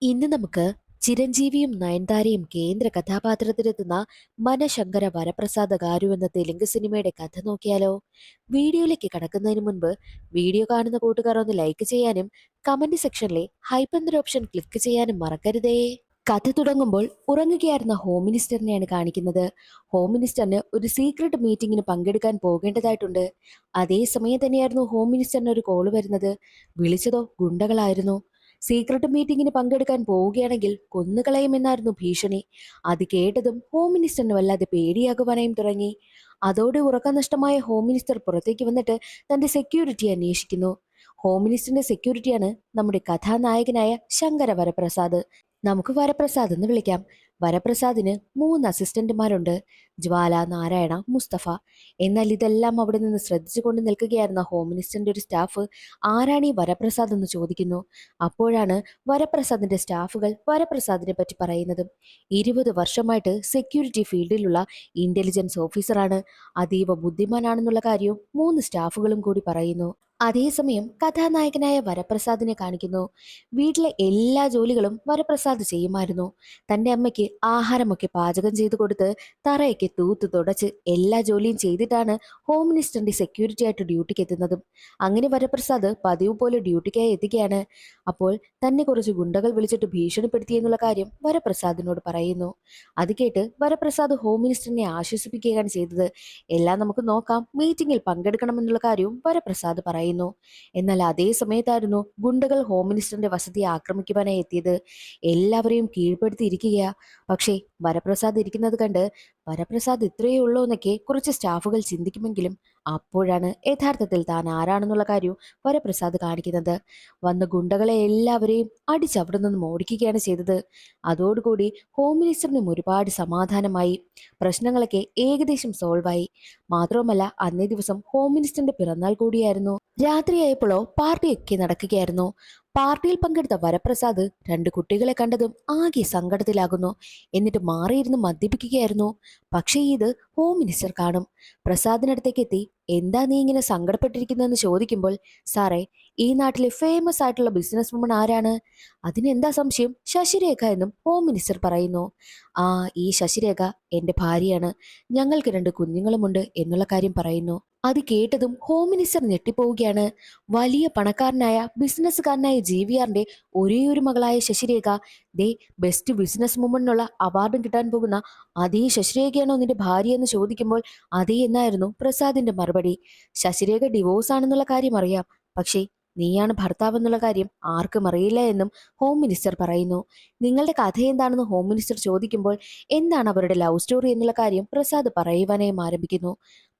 ഇന്ന് നമുക്ക് ചിരഞ്ജീവിയും നയൻതാരയും കേന്ദ്ര കഥാപാത്രത്തിലെത്തുന്ന മനശങ്കര വരപ്രസാദ ഗാരു എന്ന തെലുങ്ക് സിനിമയുടെ കഥ നോക്കിയാലോ? വീഡിയോയിലേക്ക് കടക്കുന്നതിന് മുൻപ് വീഡിയോ കാണുന്ന കൂട്ടുകാർ ഒന്ന് ലൈക്ക് ചെയ്യാനും കമന്റ് സെക്ഷനിലെ ഹൈപ്പ് എന്നൊരു ഓപ്ഷൻ ക്ലിക്ക് ചെയ്യാനും മറക്കരുതേ. കഥ തുടങ്ങുമ്പോൾ ഉറങ്ങുകയായിരുന്ന ഹോം മിനിസ്റ്ററിനെയാണ് കാണിക്കുന്നത്. ഹോം മിനിസ്റ്ററിന് ഒരു സീക്രട്ട് മീറ്റിംഗിന് പങ്കെടുക്കാൻ പോകേണ്ടതായിട്ടുണ്ട്. അതേ സമയം തന്നെയായിരുന്നു ഹോം മിനിസ്റ്ററിന് ഒരു കോള് വരുന്നത്. വിളിച്ചതോ ഗുണ്ടകളായിരുന്നു. സീക്രട്ട് മീറ്റിംഗിന് പങ്കെടുക്കാൻ പോവുകയാണെങ്കിൽ കൊന്നുകളയുമെന്നായിരുന്നു ഭീഷണി. അത് കേട്ടതും ഹോം മിനിസ്റ്ററിന് വല്ലാതെ പേടിയാകുവാനായും തുടങ്ങി. അതോടെ ഉറക്കം നഷ്ടമായ ഹോം മിനിസ്റ്റർ പുറത്തേക്ക് വന്നിട്ട് തന്റെ സെക്യൂരിറ്റി അന്വേഷിക്കുന്നു. ഹോം മിനിസ്റ്ററിന്റെ സെക്യൂരിറ്റിയാണ് നമ്മുടെ കഥാനായകനായ ശങ്കര വരപ്രസാദ്. നമുക്ക് വരപ്രസാദ് എന്ന് വിളിക്കാം. വരപ്രസാദിന് 3 അസിസ്റ്റന്റുമാരുണ്ട്: ജ്വാല, നാരായണ, മുസ്തഫ. എന്നാൽ ഇതെല്ലാം അവിടെ നിന്ന് ശ്രദ്ധിച്ചുകൊണ്ട് നിൽക്കുകയായിരുന്ന ഹോം മിനിസ്റ്ററിന്റെ ഒരു സ്റ്റാഫ് ആരാണ് ഈ വരപ്രസാദ് എന്ന് ചോദിക്കുന്നു. അപ്പോഴാണ് വരപ്രസാദിന്റെ സ്റ്റാഫുകൾ വരപ്രസാദിനെ പറ്റി പറയുന്നതും. 20 വർഷമായിട്ട് സെക്യൂരിറ്റി ഫീൽഡിലുള്ള ഇന്റലിജൻസ് ഓഫീസറാണ്. അതീവ ബുദ്ധിമാനാണെന്നുള്ള കാര്യവും 3 സ്റ്റാഫുകളും കൂടി പറയുന്നു. അതേസമയം കഥാനായകനായ വരപ്രസാദിനെ കാണിക്കുന്നു. വീട്ടിലെ എല്ലാ ജോലികളും വരപ്രസാദ് ചെയ്യുമായിരുന്നു. തന്റെ അമ്മയ്ക്ക് ആഹാരമൊക്കെ പാചകം ചെയ്തു കൊടുത്ത് തറയൊക്കെ തൂത്ത് തുടച്ച് എല്ലാ ജോലിയും ചെയ്തിട്ടാണ് ഹോം മിനിസ്റ്ററിന്റെ സെക്യൂരിറ്റി ആയിട്ട് ഡ്യൂട്ടിക്ക് എത്തുന്നതും. അങ്ങനെ വരപ്രസാദ് പതിവ് പോലെ ഡ്യൂട്ടിക്കായി എത്തുകയാണ്. അപ്പോൾ തന്നെ കുറച്ച് ഗുണ്ടകൾ വിളിച്ചിട്ട് ഭീഷണിപ്പെടുത്തിയെന്നുള്ള കാര്യം വരപ്രസാദിനോട് പറയുന്നു. അത് കേട്ട് വരപ്രസാദ് ഹോം മിനിസ്റ്ററിനെ ആശ്വസിപ്പിക്കുകയാണ് ചെയ്തത്. എല്ലാം നമുക്ക് നോക്കാം, മീറ്റിംഗിൽ പങ്കെടുക്കണമെന്നുള്ള കാര്യവും വരപ്രസാദ് പറയുന്നു. എന്നാൽ അതേ സമയത്തായിരുന്നു ഗുണ്ടകൾ ഹോം മിനിസ്റ്ററിന്റെ വസതി ആക്രമിക്കുവാനായി എത്തിയത്. എല്ലാവരെയും കീഴ്പ്പെടുത്തിയിരിക്കുകയാ. പക്ഷേ വരപ്രസാദ് ഇരിക്കുന്നത് കണ്ട് വരപ്രസാദ് ഇത്രയേ ഉള്ളൂ എന്നൊക്കെ കുറച്ച് സ്റ്റാഫുകൾ ചിന്തിക്കുമെങ്കിലും അപ്പോഴാണ് യഥാർത്ഥത്തിൽ താൻ ആരാണെന്നുള്ള കാര്യവും വരപ്രസാദ് കാണിക്കുന്നത്. വന്ന ഗുണ്ടകളെ എല്ലാവരെയും അടിച്ചവിടെ നിന്നും ഓടിക്കുകയാണ് ചെയ്തത്. അതോടുകൂടി ഹോം മിനിസ്റ്ററിനും ഒരുപാട് സമാധാനമായി. പ്രശ്നങ്ങളൊക്കെ ഏകദേശം സോൾവായി. മാത്രവുമല്ല, അന്നേ ദിവസം ഹോം മിനിസ്റ്ററിന്റെ പിറന്നാൾ കൂടിയായിരുന്നു. രാത്രിയായപ്പോഴോ പാർട്ടിയൊക്കെ നടക്കുകയായിരുന്നു. പാർട്ടിയിൽ പങ്കെടുത്ത വരപ്രസാദ് 2 കുട്ടികളെ കണ്ടതും ആകെ സങ്കടത്തിലാകുന്നു. എന്നിട്ട് മാറിയിരുന്ന് മദ്യപിക്കുകയായിരുന്നു. പക്ഷേ ഇത് ഹോം മിനിസ്റ്റർ കാണും. പ്രസാദിനടുത്തേക്ക് എത്തി എന്താ നീ ഇങ്ങനെ സങ്കടപ്പെട്ടിരിക്കുന്നതെന്ന് ചോദിക്കുമ്പോൾ, സാറേ, ഈ നാട്ടിലെ ഫേമസ് ആയിട്ടുള്ള ബിസിനസ് വുമൺ ആരാണ്? അതിനെന്താ സംശയം? ശശിരേഖ എന്നും ഹോം മിനിസ്റ്റർ പറയുന്നു. ആ, ഈ ശശിരേഖ എന്റെ ഭാര്യയാണ്. ഞങ്ങൾക്ക് 2 കുഞ്ഞുങ്ങളുമുണ്ട് എന്നുള്ള കാര്യം പറയുന്നു. അത് കേട്ടതും ഹോം മിനിസ്റ്റർ ഞെട്ടിപ്പോവുകയാണ്. വലിയ പണക്കാരനായ ബിസിനസ്സുകാരനായ GVRന്റെ ഒരേയൊരു മകളായ ശശിരേഖ ദേ ബെസ്റ്റ് ബിസിനസ് വുമണിനുള്ള അവാർഡും കിട്ടാൻ പോകുന്ന അതേ ശശിരേഖയാണോ നിന്റെ ഭാര്യ എന്ന് ചോദിക്കുമ്പോൾ അതേ എന്നായിരുന്നു പ്രസാദിന്റെ മറുപടി. ശശിരേഖ ഡിവോഴ്സ് ആണെന്നുള്ള കാര്യം അറിയാം, പക്ഷേ നീയാണ് ഭർത്താവ് എന്നുള്ള കാര്യം ആർക്കും അറിയില്ല എന്നും ഹോം മിനിസ്റ്റർ പറയുന്നു. നിങ്ങളുടെ കഥ എന്താണെന്ന് ഹോം മിനിസ്റ്റർ ചോദിക്കുമ്പോൾ എന്താണ് അവരുടെ ലവ് സ്റ്റോറി എന്നുള്ള കാര്യം പ്രസാദ് പറയുവാനായും ആരംഭിക്കുന്നു.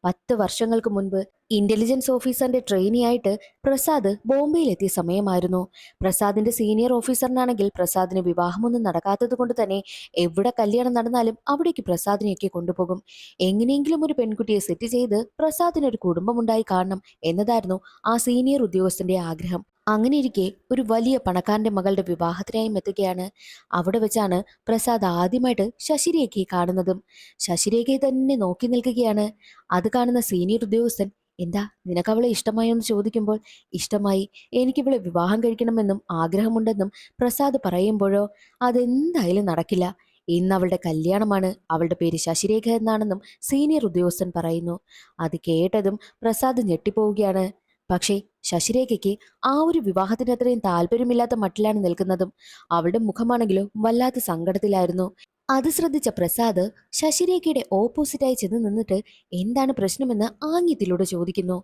10 വർഷങ്ങൾക്ക് മുൻപ് ഇന്റലിജൻസ് ഓഫീസറിന്റെ ട്രെയിനി ആയിട്ട് പ്രസാദ് ബോംബെയിലെത്തിയ സമയമായിരുന്നു. പ്രസാദിന്റെ സീനിയർ ഓഫീസറിനാണെങ്കിൽ പ്രസാദിന് വിവാഹമൊന്നും നടക്കാത്തത് കൊണ്ട് തന്നെ എവിടെ കല്യാണം നടന്നാലും അവിടേക്ക് പ്രസാദിനെയൊക്കെ കൊണ്ടുപോകും. എങ്ങനെയെങ്കിലും ഒരു പെൺകുട്ടിയെ സെറ്റ് ചെയ്ത് പ്രസാദിന് ഒരു കുടുംബമുണ്ടായി കാണണം എന്നതായിരുന്നു ആ സീനിയർ ഉദ്യോഗസ്ഥന്റെ ആഗ്രഹം. അങ്ങനെയിരിക്കെ ഒരു വലിയ പണക്കാരന്റെ മകളുടെ വിവാഹത്തിനായും എത്തുകയാണ്. അവിടെ വെച്ചാണ് പ്രസാദ് ആദ്യമായിട്ട് ശശിരേഖയെ കാണുന്നതും. ശശിരേഖയെ തന്നെ നോക്കി നിൽക്കുകയാണ്. അത് കാണുന്ന സീനിയർ ഉദ്യോഗസ്ഥൻ, എന്താ നിനക്ക് അവളെ ഇഷ്ടമായോ എന്ന് ചോദിക്കുമ്പോൾ, ഇഷ്ടമായി, എനിക്കിവളെ വിവാഹം കഴിക്കണമെന്നും ആഗ്രഹമുണ്ടെന്നും പ്രസാദ് പറയുമ്പോഴോ, അതെന്തായാലും നടക്കില്ല. ഇന്ന് അവളുടെ കല്യാണമാണ്, അവളുടെ പേര് ശശിരേഖ എന്നാണെന്നും സീനിയർ ഉദ്യോഗസ്ഥൻ പറയുന്നു. അത് കേട്ടതും പ്രസാദ് ഞെട്ടിപ്പോവുകയാണ്. പക്ഷേ ശശിരേഖയ്ക്ക് ആ ഒരു വിവാഹത്തിന് അത്രയും താല്പര്യമില്ലാത്ത മട്ടിലാണ് നിൽക്കുന്നതും. അവളുടെ മുഖമാണെങ്കിലോ വല്ലാത്ത സങ്കടത്തിലായിരുന്നു. അത് ശ്രദ്ധിച്ച പ്രസാദ് ശശിരേഖയുടെ ഓപ്പോസിറ്റായി ചെന്ന് നിന്നിട്ട് എന്താണ് പ്രശ്നമെന്ന് ആംഗ്യത്തിലൂടെ ചോദിക്കുന്നു.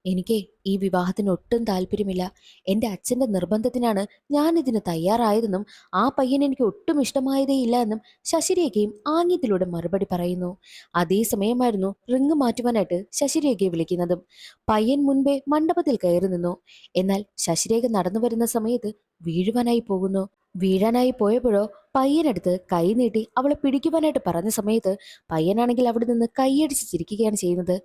എനിക്ക് ഈ വിവാഹത്തിന് ഒട്ടും താല്പര്യമില്ല. എൻ്റെ അച്ഛൻ്റെ നിർബന്ധത്തിനാണ് ഞാൻ ഇതിന് തയ്യാറായതെന്നും ആ പയ്യൻ എനിക്ക് ഒട്ടും ഇഷ്ടമായതേയില്ല എന്നും ശശിരേഖയും ആംഗ്യത്തിലൂടെ മറുപടി പറയുന്നു. അതേസമയമായിരുന്നു റിങ് മാറ്റുവാനായിട്ട് ശശിരേഖയെ വിളിക്കുന്നതും. പയ്യൻ മുൻപേ മണ്ഡപത്തിൽ കയറി നിന്നു. എന്നാൽ ശശിരേഖ നടന്നു വരുന്ന സമയത്ത് വീഴുവാനായി പോകുന്നു. വീഴാനായി പോയപ്പോഴോ പയ്യനടുത്ത് കൈ നീട്ടി അവളെ പിടിക്കുവാനായിട്ട് പറഞ്ഞ സമയത്ത് പയ്യനാണെങ്കിൽ അവിടെ നിന്ന് കൈയടിച്ച് ചിരിക്കുകയാണ് ചെയ്യുന്നത്.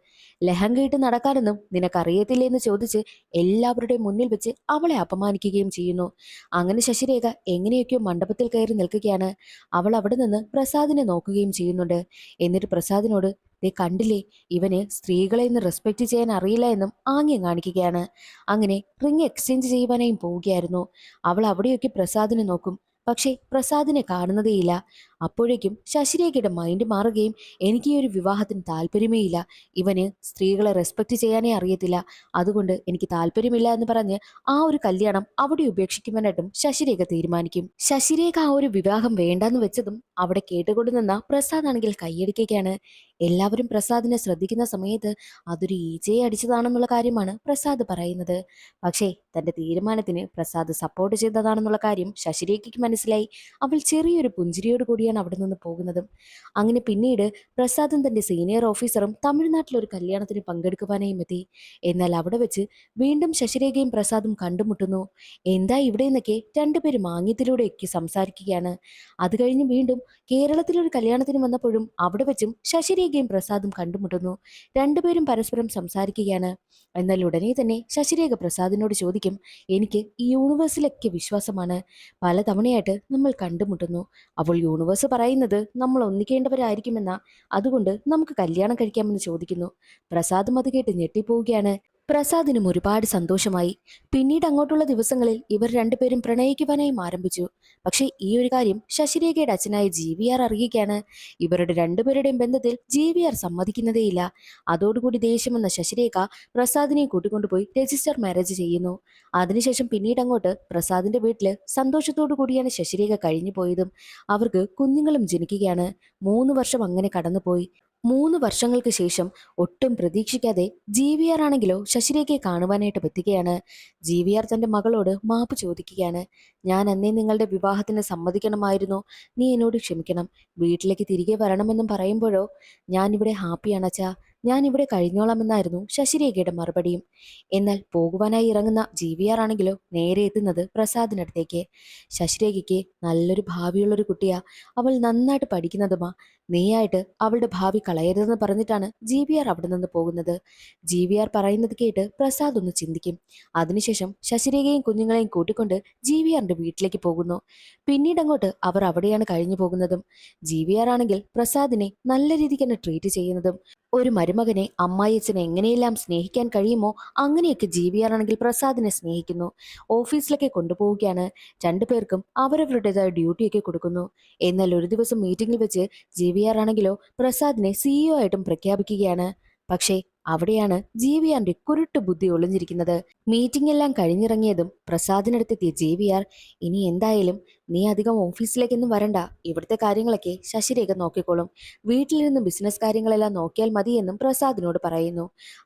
ലഹങ്കയിട്ട് നടക്കാനൊന്നും നിനക്കറിയത്തില്ലേ എന്ന് ചോദിച്ച് എല്ലാവരുടെയും മുന്നിൽ വെച്ച് അവളെ അപമാനിക്കുകയും ചെയ്യുന്നു. അങ്ങനെ ശശിരേഖ എങ്ങനെയൊക്കെയോ മണ്ഡപത്തിൽ കയറി നിൽക്കുകയാണ്. അവൾ അവിടെ നിന്ന് പ്രസാദിനെ നോക്കുകയും ചെയ്യുന്നുണ്ട്. എന്നിട്ട് പ്രസാദിനോട്, ദേ കണ്ടില്ലേ, ഇവന് സ്ത്രീകളെ ഇന്ന് റെസ്പെക്ട് ചെയ്യാൻ അറിയില്ല എന്നും ആംഗ്യം കാണിക്കുകയാണ്. അങ്ങനെ റിങ് എക്സ്ചേഞ്ച് ചെയ്യുവാനായും പോവുകയായിരുന്നു. അവൾ അവിടെയൊക്കെ പ്രസാദിനെ നോക്കും. പക്ഷേ പ്രസാദിനെ കാണുന്നതേയില്ല. അപ്പോഴേക്കും ശശിരേഖയുടെ മൈൻഡ് മാറുകയും എനിക്ക് ഈ ഒരു വിവാഹത്തിന് താല്പര്യമേ ഇല്ല, ഇവന് സ്ത്രീകളെ റെസ്പെക്ട് ചെയ്യാനേ അറിയത്തില്ല, അതുകൊണ്ട് എനിക്ക് താല്പര്യമില്ല എന്ന് പറഞ്ഞ് ആ ഒരു കല്യാണം അവിടെ ഉപേക്ഷിക്കുവാനായിട്ടും ശശിരേഖ തീരുമാനിക്കും. ശശിരേഖ ആ ഒരു വിവാഹം വേണ്ടാന്ന് വെച്ചതും അവിടെ കേട്ടുകൊണ്ട് നിന്ന പ്രസാദ് ആണെങ്കിൽ കൈയടിക്കുകയാണ്. എല്ലാവരും പ്രസാദിനെ ശ്രദ്ധിക്കുന്ന സമയത്ത് അതൊരു ഈച്ചയെ അടിച്ചതാണെന്നുള്ള കാര്യമാണ് പ്രസാദ് പറയുന്നത്. പക്ഷേ തന്റെ തീരുമാനത്തിന് പ്രസാദ് സപ്പോർട്ട് ചെയ്തതാണെന്നുള്ള കാര്യം ശശിരേഖയ്ക്ക് മനസ്സിലായി. അവൾ ചെറിയൊരു പുഞ്ചിരിയോട് കൂടിയാണ് അവിടെ നിന്ന് പോകുന്നതും. അങ്ങനെ പിന്നീട് പ്രസാദും തന്റെ സീനിയർ ഓഫീസറും തമിഴ്നാട്ടിലൊരു കല്യാണത്തിന് പങ്കെടുക്കുവാനായും എത്തി. എന്നാൽ അവിടെ വെച്ച് വീണ്ടും ശശിരേഖയും പ്രസാദും കണ്ടുമുട്ടുന്നു. എന്താ ഇവിടെ നിന്നൊക്കെ രണ്ടുപേരും ആംഗ്യത്തിലൂടെയൊക്കെ സംസാരിക്കുകയാണ്. അത് കഴിഞ്ഞ് വീണ്ടും കേരളത്തിലൊരു കല്യാണത്തിന് വന്നപ്പോഴും അവിടെ വെച്ചും ശശിരേഖയും പ്രസാദും കണ്ടുമുട്ടുന്നു. രണ്ടുപേരും പരസ്പരം സംസാരിക്കുകയാണ്. എന്നാൽ ഉടനെ തന്നെ ശശിരേഖ പ്രസാദിനോട് ചോദിക്കും, എനിക്ക് ഈ യൂണിവേഴ്സിലൊക്കെ വിശ്വാസമാണ്, പലതവണയായിട്ട് നമ്മൾ കണ്ടുമുട്ടുന്നു, അപ്പോൾ യൂണിവേഴ്സ് പറയുന്നത് നമ്മൾ ഒന്നിക്കേണ്ടവരായിരിക്കുമെന്ന, അതുകൊണ്ട് നമുക്ക് കല്യാണം കഴിക്കാമെന്ന് ചോദിക്കുന്നു. പ്രസാദും അത് കേട്ട് ഞെട്ടിപ്പോവുകയാണ്. പ്രസാദിനും ഒരുപാട് സന്തോഷമായി. പിന്നീട് അങ്ങോട്ടുള്ള ദിവസങ്ങളിൽ ഇവർ രണ്ടുപേരും പ്രണയിക്കുവാനായും ആരംഭിച്ചു. പക്ഷേ ഈ ഒരു കാര്യം ശശിരേഖയുടെ അച്ഛനായ GVR അറിയുകയാണ്. ഇവരുടെ രണ്ടുപേരുടെയും ബന്ധത്തിൽ GVR സമ്മതിക്കുന്നതേയില്ല. അതോടുകൂടി ദേഷ്യം വന്ന ശശിരേഖ പ്രസാദിനെ കൂട്ടിക്കൊണ്ടുപോയി രജിസ്റ്റർ മാരേജ് ചെയ്യുന്നു. അതിനുശേഷം പിന്നീട് അങ്ങോട്ട് പ്രസാദിന്റെ വീട്ടില് സന്തോഷത്തോടു കൂടിയാണ് ശശിരേഖ കഴിഞ്ഞു പോയതും. അവർക്ക് കുഞ്ഞുങ്ങളും ജനിക്കുകയാണ്. 3 വർഷം അങ്ങനെ കടന്നുപോയി. 3 വർഷങ്ങൾക്ക് ശേഷം ഒട്ടും പ്രതീക്ഷിക്കാതെ GVR ആണെങ്കിലോ ശശിരേഖയെ കാണുവാനായിട്ട് എത്തുകയാണ്. GVR തന്റെ മകളോട് മാപ്പ് ചോദിക്കുകയാണ്. ഞാൻ അന്നേ നിങ്ങളുടെ വിവാഹത്തിന് സമ്മതിക്കണമായിരുന്നു, നീ എന്നോട് ക്ഷമിക്കണം, വീട്ടിലേക്ക് തിരികെ വരണമെന്നും പറയുമ്പോഴോ, ഞാനിവിടെ ഹാപ്പിയാണ് അച്ഛാ, ഞാനിവിടെ കഴിഞ്ഞോളാമെന്നായിരുന്നു ശശിരേഖയുടെ മറുപടിയും. എന്നാൽ പോകുവാനായി ഇറങ്ങുന്ന GVR ആണെങ്കിലോ നേരെ എത്തുന്നത് പ്രസാദിനടുത്തേക്ക്. ശശിരേഖയ്ക്ക് നല്ലൊരു ഭാവിയുള്ളൊരു കുട്ടിയാ, അവൾ നന്നായിട്ട് പഠിക്കുന്നതുമാ, നീയായിട്ട് അവളുടെ ഭാവി കളയരുതെന്ന് പറഞ്ഞിട്ടാണ് GVR അവിടെ നിന്ന് പോകുന്നത്. GVR പറയുന്നത് കേട്ട് പ്രസാദ് ഒന്ന് ചിന്തിക്കും. അതിനുശേഷം ശശിരേഖയും കുഞ്ഞുങ്ങളെയും കൂട്ടിക്കൊണ്ട് GVRന്റെ വീട്ടിലേക്ക് പോകുന്നു. പിന്നീട് അങ്ങോട്ട് അവർ അവിടെയാണ് കഴിഞ്ഞു പോകുന്നതും. GVR ആണെങ്കിൽ പ്രസാദിനെ നല്ല രീതിക്ക് തന്നെ ട്രീറ്റ് ചെയ്യുന്നതും. ഒരു മരുമകനെ അമ്മായിയച്ഛനെ എങ്ങനെയെല്ലാം സ്നേഹിക്കാൻ കഴിയുമോ അങ്ങനെയൊക്കെ GVR ആണെങ്കിൽ പ്രസാദിനെ സ്നേഹിക്കുന്നു. ഓഫീസിലൊക്കെ കൊണ്ടുപോവുകയാണ്. രണ്ടുപേർക്കും അവരവരുടേതായ ഡ്യൂട്ടിയൊക്കെ കൊടുക്കുന്നു. എന്നാൽ ഒരു ദിവസം മീറ്റിംഗിൽ വെച്ച് GVR ആണെങ്കിലോ പ്രസാദിനെ CEO ആയിട്ടും പ്രഖ്യാപിക്കുകയാണ്. പക്ഷേ അവിടെയാണ് GVRന്റെ കുരുട്ട് ബുദ്ധി ഒളിഞ്ഞിരിക്കുന്നത്. മീറ്റിംഗ് എല്ലാം കഴിഞ്ഞിറങ്ങിയതും പ്രസാദിനടുത്തെത്തിയ GVR, ഇനി എന്തായാലും നീ അധികം ഓഫീസിലേക്കൊന്നും വരണ്ട, ഇവിടുത്തെ കാര്യങ്ങളൊക്കെ ശശിരേഖ നോക്കിക്കോളും, വീട്ടിലിരുന്ന് ബിസിനസ് കാര്യങ്ങളെല്ലാം നോക്കിയാൽ മതിയെന്നും പ്രസാദിനോട് പറയുന്നു.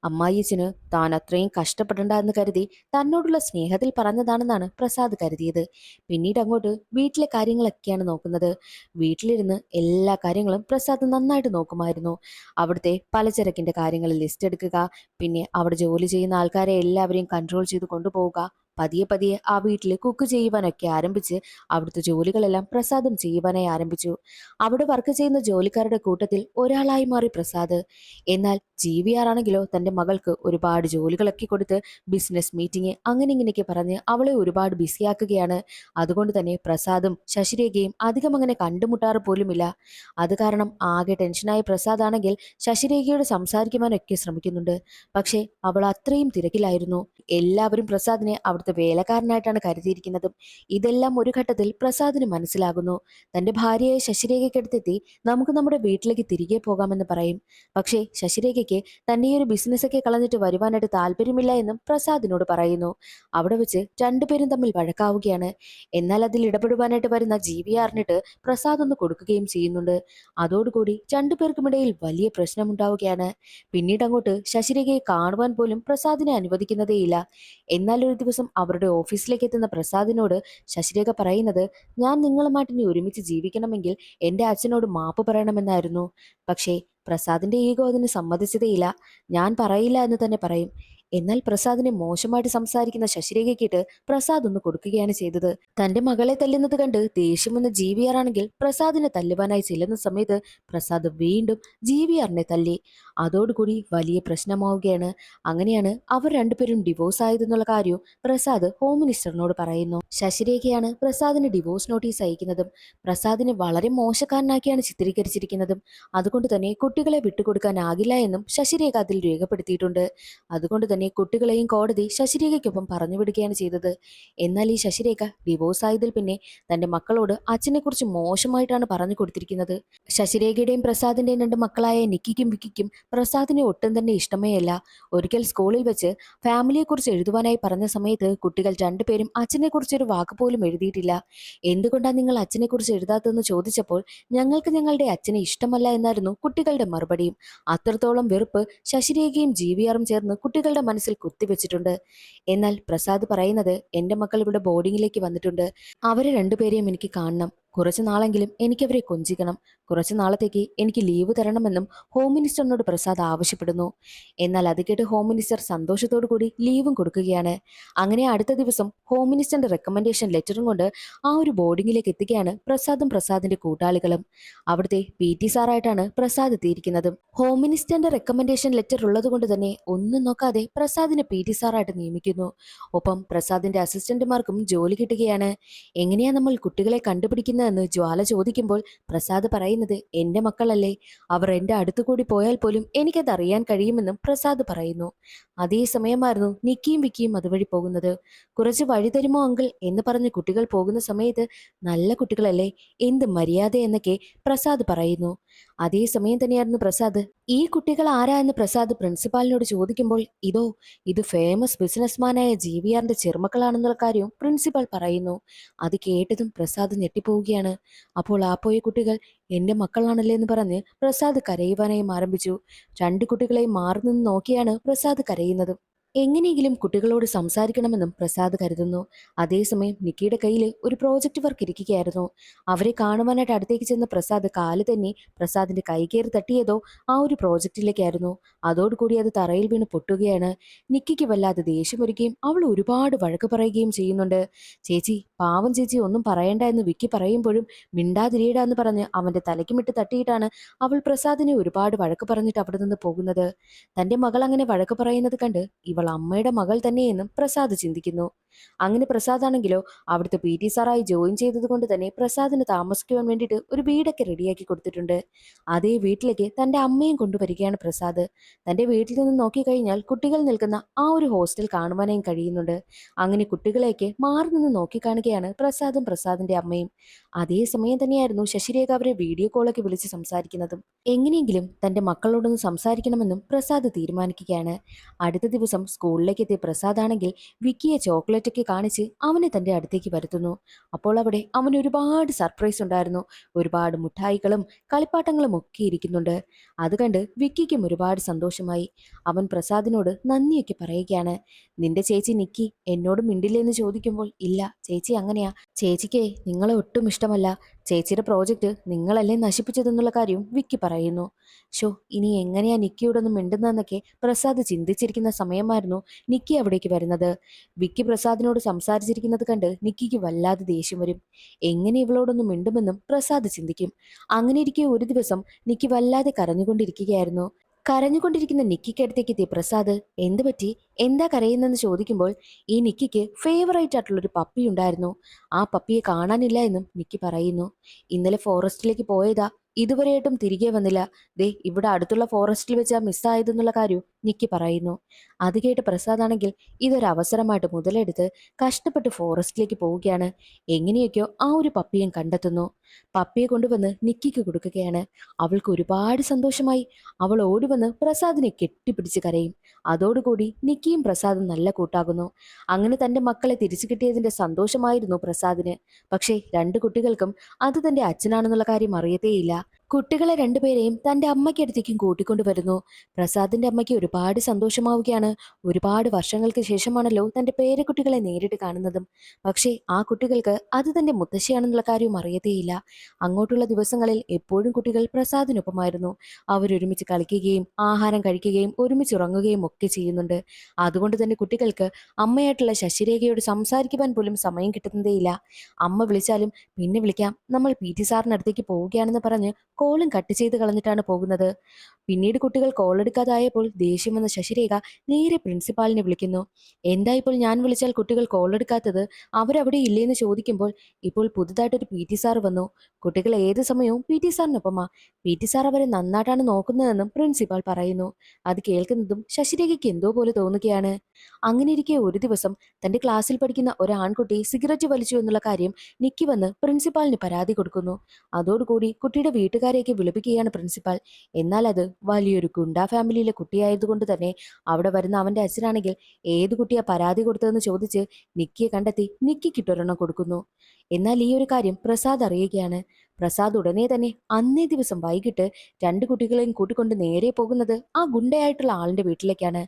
അമ്മായിയച്ഛന് താൻ അത്രയും കഷ്ടപ്പെടണ്ട എന്ന് കരുതി തന്നോടുള്ള സ്നേഹത്തിൽ പറഞ്ഞതാണെന്നാണ് പ്രസാദ് കരുതിയത്. പിന്നീട് അങ്ങോട്ട് വീട്ടിലെ കാര്യങ്ങളൊക്കെയാണ് നോക്കുന്നത്. വീട്ടിലിരുന്ന് എല്ലാ കാര്യങ്ങളും പ്രസാദ് നന്നായിട്ട് നോക്കുമായിരുന്നു. അവിടുത്തെ പലചരക്കിന്റെ കാര്യങ്ങളിൽ ലിസ്റ്റ് എടുക്കുക, പിന്നെ അവിടെ ജോലി ചെയ്യുന്ന ആൾക്കാരെ എല്ലാവരെയും കൺട്രോൾ ചെയ്ത് കൊണ്ടുപോവുക, പതിയെ പതിയെ ആ വീട്ടിൽ കുക്ക് ചെയ്യുവാനൊക്കെ ആരംഭിച്ച് അവിടുത്തെ ജോലികളെല്ലാം പ്രസാദും ചെയ്യുവാനായി ആരംഭിച്ചു. അവിടെ വർക്ക് ചെയ്യുന്ന ജോലിക്കാരുടെ കൂട്ടത്തിൽ ഒരാളായി മാറി പ്രസാദ്. എന്നാൽ GVR ആണെങ്കിലോ തന്റെ മകൾക്ക് ഒരുപാട് ജോലികളൊക്കെ കൊടുത്ത് ബിസിനസ് മീറ്റിംഗ് അങ്ങനെ ഇങ്ങനെയൊക്കെ പറഞ്ഞ് അവളെ ഒരുപാട് ബിസിയാക്കുകയാണ്. അതുകൊണ്ട് തന്നെ പ്രസാദും ശശിരേഖയും അധികം അങ്ങനെ കണ്ടുമുട്ടാറ് പോലുമില്ല. അത് കാരണം ആകെ ടെൻഷനായ പ്രസാദ് ആണെങ്കിൽ ശശിരേഖയോട് സംസാരിക്കുവാനൊക്കെ ശ്രമിക്കുന്നുണ്ട്. പക്ഷേ അവൾ അത്രയും തിരക്കിലായിരുന്നു. എല്ലാവരും പ്രസാദിനെ അവിടുത്തെ വേലക്കാരനായിട്ടാണ് കരുതിയിരിക്കുന്നതും. ഇതെല്ലാം ഒരു ഘട്ടത്തിൽ പ്രസാദിന് മനസ്സിലാകുന്നു. തന്റെ ഭാര്യയെ ശശിരേഖയ്ക്കടുത്തെത്തി നമുക്ക് നമ്മുടെ വീട്ടിലേക്ക് തിരികെ പോകാമെന്ന് പറയും. പക്ഷേ ശശിരേഖയ്ക്ക് തന്നെ ഈ ഒരു ബിസിനസ്സൊക്കെ കളഞ്ഞിട്ട് വരുവാനായിട്ട് താല്പര്യമില്ല എന്നും പ്രസാദിനോട് പറയുന്നു. അവിടെ വെച്ച് രണ്ടുപേരും തമ്മിൽ വഴക്കാവുകയാണ്. എന്നാൽ അതിൽ ഇടപെടുവാനായിട്ട് വരുന്ന GVRനിട്ട് പ്രസാദ് ഒന്ന് കൊടുക്കുകയും ചെയ്യുന്നുണ്ട്. അതോടുകൂടി രണ്ടുപേർക്കുമിടയിൽ വലിയ പ്രശ്നമുണ്ടാവുകയാണ്. പിന്നീട് അങ്ങോട്ട് ശശിരേഖയെ കാണുവാൻ പോലും പ്രസാദിനെ അനുവദിക്കുന്നതേയില്ല. എന്നാൽ ഒരു ദിവസം അവരുടെ ഓഫീസിലേക്ക് എത്തുന്ന പ്രസാദിനോട് ശശിരേഖ പറയുന്നത്, ഞാൻ നിങ്ങളുമായിട്ട് ഇനി ഒരുമിച്ച് ജീവിക്കണമെങ്കിൽ എൻ്റെ അച്ഛനോട് മാപ്പ് പറയണമെന്നായിരുന്നു. പക്ഷേ പ്രസാദിന്റെ ഈഗോ അതിന് സമ്മതിച്ചതേയില്ല. ഞാൻ പറയില്ല എന്ന് തന്നെ പറയും. എന്നാൽ പ്രസാദിനെ മോശമായിട്ട് സംസാരിക്കുന്ന ശശിരേഖയ്ക്കിട്ട് പ്രസാദ് ഒന്ന് കൊടുക്കുകയാണ് ചെയ്തത്. തന്റെ മകളെ തല്ലുന്നത് കണ്ട് ദേഷ്യം വന്ന GVR ആണെങ്കിൽ പ്രസാദിനെ തല്ലുവാനായി ചെല്ലുന്ന സമയത്ത് പ്രസാദ് വീണ്ടും GVRനെ തല്ലി. അതോടുകൂടി വലിയ പ്രശ്നമാവുകയാണ്. അങ്ങനെയാണ് അവർ രണ്ടുപേരും ഡിവോഴ്സ് ആയതെന്നുള്ള കാര്യവും പ്രസാദ് ഹോം മിനിസ്റ്ററിനോട് പറയുന്നു. ശശിരേഖയാണ് പ്രസാദിന് ഡിവോഴ്സ് നോട്ടീസ് അയക്കുന്നതും പ്രസാദിനെ വളരെ മോശക്കാരനാക്കിയാണ് ചിത്രീകരിച്ചിരിക്കുന്നതും. അതുകൊണ്ട് തന്നെ കുട്ടികളെ വിട്ടുകൊടുക്കാനാകില്ല എന്നും ശശിരേഖ അതിൽ രേഖപ്പെടുത്തിയിട്ടുണ്ട്. അതുകൊണ്ട് തന്നെ കുട്ടികളെയും കോടതി ശശിരേഖയ്ക്കൊപ്പം പറഞ്ഞുവിടുകയാണ് ചെയ്തത്. എന്നാൽ ഈ ശശിരേഖ ഡിവോഴ്സ് ആയതിൽ പിന്നെ തന്റെ മക്കളോട് അച്ഛനെക്കുറിച്ച് മോശമായിട്ടാണ് പറഞ്ഞു കൊടുത്തിരിക്കുന്നത്. ശശിരേഖയുടെയും പ്രസാദിന്റെയും രണ്ട് മക്കളായ നിക്കിക്കും വിക്കിക്കും പ്രസാദിനെ ഒട്ടും തന്നെ ഇഷ്ടമേ അല്ല. ഒരിക്കൽ സ്കൂളിൽ വെച്ച് ഫാമിലിയെക്കുറിച്ച് എഴുതുവാനായി പറഞ്ഞ സമയത്ത് കുട്ടികൾ രണ്ടുപേരും അച്ഛനെക്കുറിച്ച് ഒരു വാക്ക് പോലും എഴുതിയിട്ടില്ല. എന്തുകൊണ്ടാണ് നിങ്ങൾ അച്ഛനെക്കുറിച്ച് എഴുതാത്തതെന്ന് ചോദിച്ചപ്പോൾ ഞങ്ങൾക്ക് ഞങ്ങളുടെ അച്ഛനെ ഇഷ്ടമല്ല എന്നായിരുന്നു കുട്ടികളുടെ മറുപടിയും. അത്രത്തോളം വെറുപ്പ് ശശിരേഖയും GVR ചേർന്ന് കുട്ടികളുടെ മനസ്സിൽ കുത്തിവെച്ചിട്ടുണ്ട്. എന്നാൽ പ്രസാദ് പറയുന്നത്, എന്റെ മക്കൾ ഇവിടെ ബോർഡിങ്ങിലേക്ക് വന്നിട്ടുണ്ട്, അവരെ രണ്ടുപേരെയും എനിക്ക് കാണണം, കുറച്ചു നാളെങ്കിലും എനിക്കവരെ കൊഞ്ചിക്കണം, കുറച്ചു നാളത്തേക്ക് എനിക്ക് ലീവ് തരണമെന്നും ഹോം മിനിസ്റ്ററിനോട് പ്രസാദ് ആവശ്യപ്പെടുന്നു. എന്നാൽ അത് കേട്ട് ഹോം മിനിസ്റ്റർ സന്തോഷത്തോടു കൂടി ലീവും കൊടുക്കുകയാണ്. അങ്ങനെ അടുത്ത ദിവസം ഹോം മിനിസ്റ്ററിന്റെ റെക്കമെൻഡേഷൻ ലെറ്ററും കൊണ്ട് ആ ഒരു ബോർഡിങ്ങിലേക്ക് എത്തുകയാണ് പ്രസാദും പ്രസാദിന്റെ കൂട്ടാളികളും. അവിടുത്തെ PT സാറായിട്ടാണ് പ്രസാദ് എത്തിയിരിക്കുന്നത്. ഹോം മിനിസ്റ്ററിന്റെ റെക്കമെൻഡേഷൻ ലെറ്റർ ഉള്ളത് കൊണ്ട് തന്നെ ഒന്നും നോക്കാതെ പ്രസാദിനെ PT സാറായിട്ട് നിയമിക്കുന്നു. ഒപ്പം പ്രസാദിന്റെ അസിസ്റ്റന്റുമാർക്കും ജോലി കിട്ടുകയാണ്. എങ്ങനെയാ നമ്മൾ കുട്ടികളെ കണ്ടുപിടിക്കുന്നതെന്ന് ജ്വാല ചോദിക്കുമ്പോൾ പ്രസാദ് പറയുന്നത്, എന്റെ മക്കളല്ലേ, അവർ എന്റെ അടുത്തു കൂടി പോയാൽ പോലും എനിക്കത് അറിയാൻ കഴിയുമെന്നും പ്രസാദ് പറയുന്നു. അതേ സമയമായിരുന്നു നിക്കിയും വിക്കിയും അതുവഴി പോകുന്നത്. കുറച്ച് വഴി തരുമോ അങ്കിൾ എന്ന് പറഞ്ഞ് കുട്ടികൾ പോകുന്ന സമയത്ത്, നല്ല കുട്ടികളല്ലേ, എന്ത് മര്യാദ എന്നൊക്കെ പ്രസാദ് പറയുന്നു. അതേ സമയം തന്നെയായിരുന്നു പ്രസാദ്, ഈ കുട്ടികൾ ആരാ എന്ന് പ്രസാദ് പ്രിൻസിപ്പാലിനോട് ചോദിക്കുമ്പോൾ, ഇത് ഫേമസ് ബിസിനസ്മാനായ GVRന്റെ ചെറുമക്കളാണെന്നുള്ള കാര്യവും പ്രിൻസിപ്പൽ പറയുന്നു. അത് കേട്ടതും പ്രസാദ് ഞെട്ടിപ്പോവുകയാണ്. അപ്പോൾ ആ പോയ കുട്ടികൾ എന്റെ മക്കളാണല്ലേ എന്ന് പറഞ്ഞ് പ്രസാദ് കരയുവാനായും ആരംഭിച്ചു. രണ്ട് കുട്ടികളെയും മാറി നിന്ന് നോക്കിയാണ് പ്രസാദ് കരയുന്നത്. എങ്ങനെയെങ്കിലും കുട്ടികളോട് സംസാരിക്കണമെന്നും പ്രസാദ് കരുതുന്നു. അതേസമയം നിക്കിയുടെ കയ്യിൽ ഒരു പ്രോജക്റ്റ് വർക്ക് ഇരിക്കുകയായിരുന്നു. അവരെ കാണുവാനായിട്ട് അടുത്തേക്ക് ചെന്ന പ്രസാദ് കാല് തന്നെ പ്രസാദിന്റെ കൈ കയറി തട്ടിയതോ ആ ഒരു പ്രോജക്റ്റിലേക്കായിരുന്നു. അതോടുകൂടി അത് തറയിൽ വീണ് പൊട്ടുകയാണ്. നിക്കിക്ക് വല്ലാതെ ദേഷ്യം വരികയും അവൾ ഒരുപാട് വഴക്ക് പറയുകയും ചെയ്യുന്നുണ്ട്. ചേച്ചി, പാവം ചേച്ചി, ഒന്നും പറയണ്ട എന്ന് വിക്കി പറയുമ്പോഴും മിണ്ടാതിരിയടാ എന്ന് പറഞ്ഞ് അവന്റെ തലയ്ക്കുമിട്ട് തട്ടിയിട്ടാണ് അവൾ പ്രസാദിനെ ഒരുപാട് വഴക്ക് പറഞ്ഞിട്ട് അവിടെ നിന്ന് പോകുന്നത്. തന്റെ മകൾ അങ്ങനെ വഴക്ക് പറയുന്നത് കണ്ട് ഇവൾ അമ്മയുടെ മകൾ തന്നെയെന്നും പ്രസാദ് ചിന്തിക്കുന്നു. അങ്ങനെ പ്രസാദാണെങ്കിലോ അവിടുത്തെ PT സാറായി ജോയിൻ ചെയ്തത് കൊണ്ട് തന്നെ പ്രസാദിന് താമസിക്കുവാൻ വേണ്ടിയിട്ട് ഒരു വീടൊക്കെ റെഡിയാക്കി കൊടുത്തിട്ടുണ്ട്. അതേ വീട്ടിലേക്ക് തന്റെ അമ്മയും കൊണ്ടുവരികയാണ് പ്രസാദ്. തന്റെ വീട്ടിൽ നിന്ന് നോക്കിക്കഴിഞ്ഞാൽ കുട്ടികൾ നിൽക്കുന്ന ആ ഒരു ഹോസ്റ്റൽ കാണുവാനായും കഴിയുന്നുണ്ട്. അങ്ങനെ കുട്ടികളേക്ക് മാറി നിന്ന് നോക്കിക്കാണുകയാണ് പ്രസാദും പ്രസാദിന്റെ അമ്മയും. അതേ സമയം തന്നെയായിരുന്നു ശശിരേഖ അവരെ വീഡിയോ കോളൊക്കെ വിളിച്ച് സംസാരിക്കുന്നതും. എങ്ങനെയെങ്കിലും തന്റെ മക്കളോടൊന്ന് സംസാരിക്കണമെന്നും പ്രസാദ് തീരുമാനിക്കുകയാണ്. അടുത്ത ദിവസം സ്കൂളിലേക്ക് എത്തിയ പ്രസാദ് ആണെങ്കിൽ വിക്കിയെ ചോക്ലേറ്റ് ഒക്കെ കാണിച്ച് അവനെ തന്റെ അടുത്തേക്ക് വരുത്തുന്നു. അപ്പോൾ അവിടെ അവന് ഒരുപാട് സർപ്രൈസ് ഉണ്ടായിരുന്നു. ഒരുപാട് മുട്ടായികളും കളിപ്പാട്ടങ്ങളും ഒക്കെ ഇരിക്കുന്നുണ്ട്. അത് കണ്ട് വിക്കിക്കും ഒരുപാട് സന്തോഷമായി. അവൻ പ്രസാദിനോട് നന്ദിയൊക്കെ പറയുകയാണ്. നിന്റെ ചേച്ചി നിക്കി എന്നോട് മിണ്ടില്ലേ എന്ന് ചോദിക്കുമ്പോൾ, ഇല്ല ചേച്ചി അങ്ങനെയാ, ചേച്ചിക്ക് നിങ്ങളെ ഒട്ടും ഇഷ്ടമല്ല, ചേച്ചിയുടെ പ്രോജക്റ്റ് നിങ്ങളല്ലേ നശിപ്പിച്ചതെന്നുള്ള കാര്യം വിക്കി പറയുന്നു. ഇനി എങ്ങനെയാ നിക്കിയോടൊന്നും മിണ്ടുന്നതെന്നൊക്കെ പ്രസാദ് ചിന്തിച്ചിരിക്കുന്ന സമയമായിരുന്നു നിക്കി അവിടേക്ക് വരുന്നത്. വിക്കി പ്രസാദിനോട് സംസാരിച്ചിരിക്കുന്നത് കണ്ട് നിക്കിക്ക് വല്ലാതെ ദേഷ്യം വരും. എങ്ങനെ ഇവളോടൊന്നും മിണ്ടുമെന്നും പ്രസാദ് ചിന്തിക്കും. അങ്ങനെ ഇരിക്കെ ഒരു ദിവസം നിക്കി വല്ലാതെ കരഞ്ഞുകൊണ്ടിരിക്കുകയായിരുന്നു. കരഞ്ഞുകൊണ്ടിരിക്കുന്ന നിക്കിക്ക് അടുത്തേക്ക് എത്തിയ പ്രസാദ്, എന്ത് പറ്റി, എന്താ കരയുന്നെന്ന് ചോദിക്കുമ്പോൾ, ഈ നിക്കിക്ക് ഫേവറേറ്റ് ആയിട്ടുള്ളൊരു പപ്പി ഉണ്ടായിരുന്നു, ആ പപ്പിയെ കാണാനില്ല എന്നും നിക്കി പറയുന്നു. ഇന്നലെ ഫോറസ്റ്റിലേക്ക് പോയതാ, ഇതുവരെയായിട്ടും തിരികെ വന്നില്ല, ദേ ഇവിടെ അടുത്തുള്ള ഫോറസ്റ്റിൽ വെച്ചാ മിസ്സായതെന്നുള്ള കാര്യം നിക്കി പറയുന്നു. അത് കേട്ട് പ്രസാദാണെങ്കിൽ ഇതൊരു അവസരമായിട്ട് മുതലെടുത്ത് കഷ്ടപ്പെട്ട് ഫോറസ്റ്റിലേക്ക് പോവുകയാണ്. എങ്ങനെയൊക്കെയോ ആ ഒരു പപ്പിയെ കണ്ടെത്തുന്നു. പപ്പിയെ കൊണ്ടുവന്ന് നിക്കിക്ക് കൊടുക്കുകയാണ്. അവൾക്ക് ഒരുപാട് സന്തോഷമായി. അവൾ ഓടിവന്ന് പ്രസാദിനെ കെട്ടിപ്പിടിച്ച് കരയും. അതോടുകൂടി നിക്കിയും പ്രസാദും നല്ല കൂട്ടാകുന്നു. അങ്ങനെ തന്റെ മക്കളെ തിരിച്ചു കിട്ടിയതിന്റെ സന്തോഷമായിരുന്നു പ്രസാദിന്. പക്ഷേ രണ്ട് കുട്ടികൾക്കും അത് തന്റെ അച്ഛനാണെന്നുള്ള കാര്യം അറിയത്തേയില്ല. കുട്ടികളെ രണ്ടുപേരെയും തന്റെ അമ്മയ്ക്കടുത്തേക്കും കൂട്ടിക്കൊണ്ടുവരുന്നു. പ്രസാദിന്റെ അമ്മയ്ക്ക് ഒരുപാട് സന്തോഷമാവുകയാണ്. ഒരുപാട് വർഷങ്ങൾക്ക് ശേഷമാണല്ലോ തന്റെ പേരക്കുട്ടികളെ നേരിട്ട് കാണുന്നതും. പക്ഷേ ആ കുട്ടികൾക്ക് അത് തന്റെ മുത്തശ്ശിയാണെന്നുള്ള കാര്യവും അറിയത്തേയില്ല. അങ്ങോട്ടുള്ള ദിവസങ്ങളിൽ എപ്പോഴും കുട്ടികൾ പ്രസാദിനൊപ്പമായിരുന്നു. അവരൊരുമിച്ച് കളിക്കുകയും ആഹാരം കഴിക്കുകയും ഒരുമിച്ച് ഉറങ്ങുകയും ഒക്കെ ചെയ്യുന്നുണ്ട്. അതുകൊണ്ട് തന്നെ കുട്ടികൾക്ക് അമ്മയായിട്ടുള്ള ശശിരേഖയോട് സംസാരിക്കുവാൻ പോലും സമയം കിട്ടുന്നതേയില്ല. അമ്മ വിളിച്ചാലും പിന്നെ വിളിക്കാം, നമ്മൾ PT സാറിനടുത്തേക്ക് പോവുകയാണെന്ന് പറഞ്ഞ് കോളും കട്ട് ചെയ്ത് കളഞ്ഞിട്ടാണ് പോകുന്നത്. പിന്നീട് കുട്ടികൾ കോൾ എടുക്കാതായപ്പോൾ ദേഷ്യം വന്ന ശശിരേഖ നേരെ പ്രിൻസിപ്പാളിനെ വിളിക്കുന്നു. എന്താ ഇപ്പോൾ ഞാൻ വിളിച്ചാൽ കുട്ടികൾ കോൾ എടുക്കാത്തത്? അവരവിടെ ഇല്ലേന്ന് ചോദിക്കുമ്പോൾ ഇപ്പോൾ പുതുതായിട്ടൊരു പി ടി സാർ വന്നു. കുട്ടികൾ ഏത് സമയവും പി ടി സാറിനൊപ്പമാ. പി ടി സാർ അവരെ നന്നായിട്ടാണ് നോക്കുന്നതെന്നും പ്രിൻസിപ്പാൾ പറയുന്നു. അത് കേൾക്കുന്നതും ശശിരേഖയ്ക്ക് എന്തോ പോലെ തോന്നുകയാണ്. അങ്ങനെ ഇരിക്കെ ഒരു ദിവസം തന്റെ ക്ലാസ്സിൽ പഠിക്കുന്ന ഒരു ആൺകുട്ടി സിഗരറ്റ് വലിച്ചു എന്നുള്ള കാര്യം നിക്കി വന്ന് പ്രിൻസിപ്പാളിന് പരാതി കൊടുക്കുന്നു. അതോടുകൂടി കുട്ടിയുടെ വീട്ടുകാരെയൊക്കെ വിളിപ്പിക്കുകയാണ് പ്രിൻസിപ്പാൾ. എന്നാൽ അത് വലിയൊരു ഗുണ്ടാ ഫാമിലിയിലെ കുട്ടിയായതുകൊണ്ട് തന്നെ അവിടെ വരുന്ന അവന്റെ അച്ഛനാണെങ്കിൽ ഏത് കുട്ടിയാ പരാതി കൊടുത്തതെന്ന് ചോദിച്ച് നിക്കിയെ കണ്ടെത്തി നിക്കിക്കിട്ടൊരെണ്ണം കൊടുക്കുന്നു. എന്നാൽ ഈ ഒരു കാര്യം പ്രസാദ് അറിയുകയാണ്. പ്രസാദ് ഉടനെ തന്നെ അന്നേ ദിവസം വൈകിട്ട് രണ്ട് കുട്ടികളെയും കൂട്ടിക്കൊണ്ട് നേരെ പോകുന്നത് ആ ഗുണ്ടയായിട്ടുള്ള ആളിന്റെ വീട്ടിലേക്കാണ്.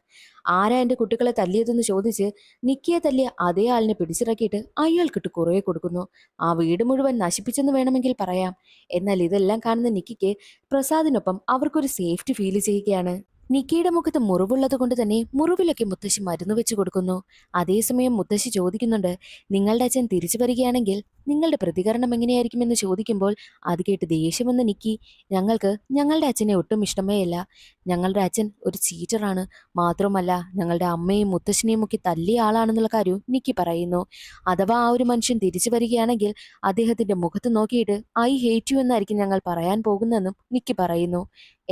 ആരാ എന്റെ കുട്ടികളെ തല്ലിയതെന്ന് ചോദിച്ച് നിക്കിയെ തല്ലിയ അതേ ആളിനെ പിടിച്ചിറക്കിയിട്ട് അയാൾക്കിട്ട് കുറേ കൊടുക്കുന്നു. ആ വീട് മുഴുവൻ നശിപ്പിച്ചെന്ന് വേണമെങ്കിൽ പറയാം. എന്നാൽ ഇതെല്ലാം കാണുന്ന നിക്കിക്ക് പ്രസാദിനൊപ്പം അവർക്കൊരു സേഫ്റ്റി ഫീൽ ചെയ്യുകയാണ്. നിക്കിയുടെ മുഖത്ത് മുറിവുള്ളത് കൊണ്ട് തന്നെ മുറിവിലൊക്കെ മുത്തശ്ശി മരുന്ന് വെച്ച് കൊടുക്കുന്നു. അതേസമയം മുത്തശ്ശി ചോദിക്കുന്നുണ്ട്, നിങ്ങളുടെ അച്ഛൻ തിരിച്ചു വരികയാണെങ്കിൽ നിങ്ങളുടെ പ്രതികരണം എങ്ങനെയായിരിക്കുമെന്ന് ചോദിക്കുമ്പോൾ അത് കേട്ട് ദേഷ്യം വന്ന നിക്കി, ഞങ്ങൾക്ക് ഞങ്ങളുടെ അച്ഛനെ ഒട്ടും ഇഷ്ടമേ അല്ല. ഞങ്ങളുടെ അച്ഛൻ ഒരു ചീറ്ററാണ്. മാത്രമല്ല ഞങ്ങളുടെ അമ്മയും മുത്തശ്ശിനെയും ഒക്കെ തല്ലിയ ആളാണെന്നുള്ള കാര്യവും നിക്കി പറയുന്നു. അഥവാ ആ ഒരു മനുഷ്യൻ തിരിച്ചു വരികയാണെങ്കിൽ അദ്ദേഹത്തിന്റെ മുഖത്ത് നോക്കിയിട്ട് ഐ ഹേറ്റ് യു എന്നായിരിക്കും ഞങ്ങൾ പറയാൻ പോകുന്നതെന്നും നിക്കി പറയുന്നു.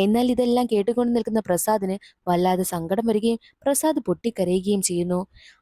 എന്നാൽ ഇതെല്ലാം കേട്ടുകൊണ്ട് നിൽക്കുന്ന പ്രസാദിന് വല്ലാതെ സങ്കടം വരികയും പ്രസാദ് പൊട്ടിക്കരയുകയും ചെയ്യുന്നു.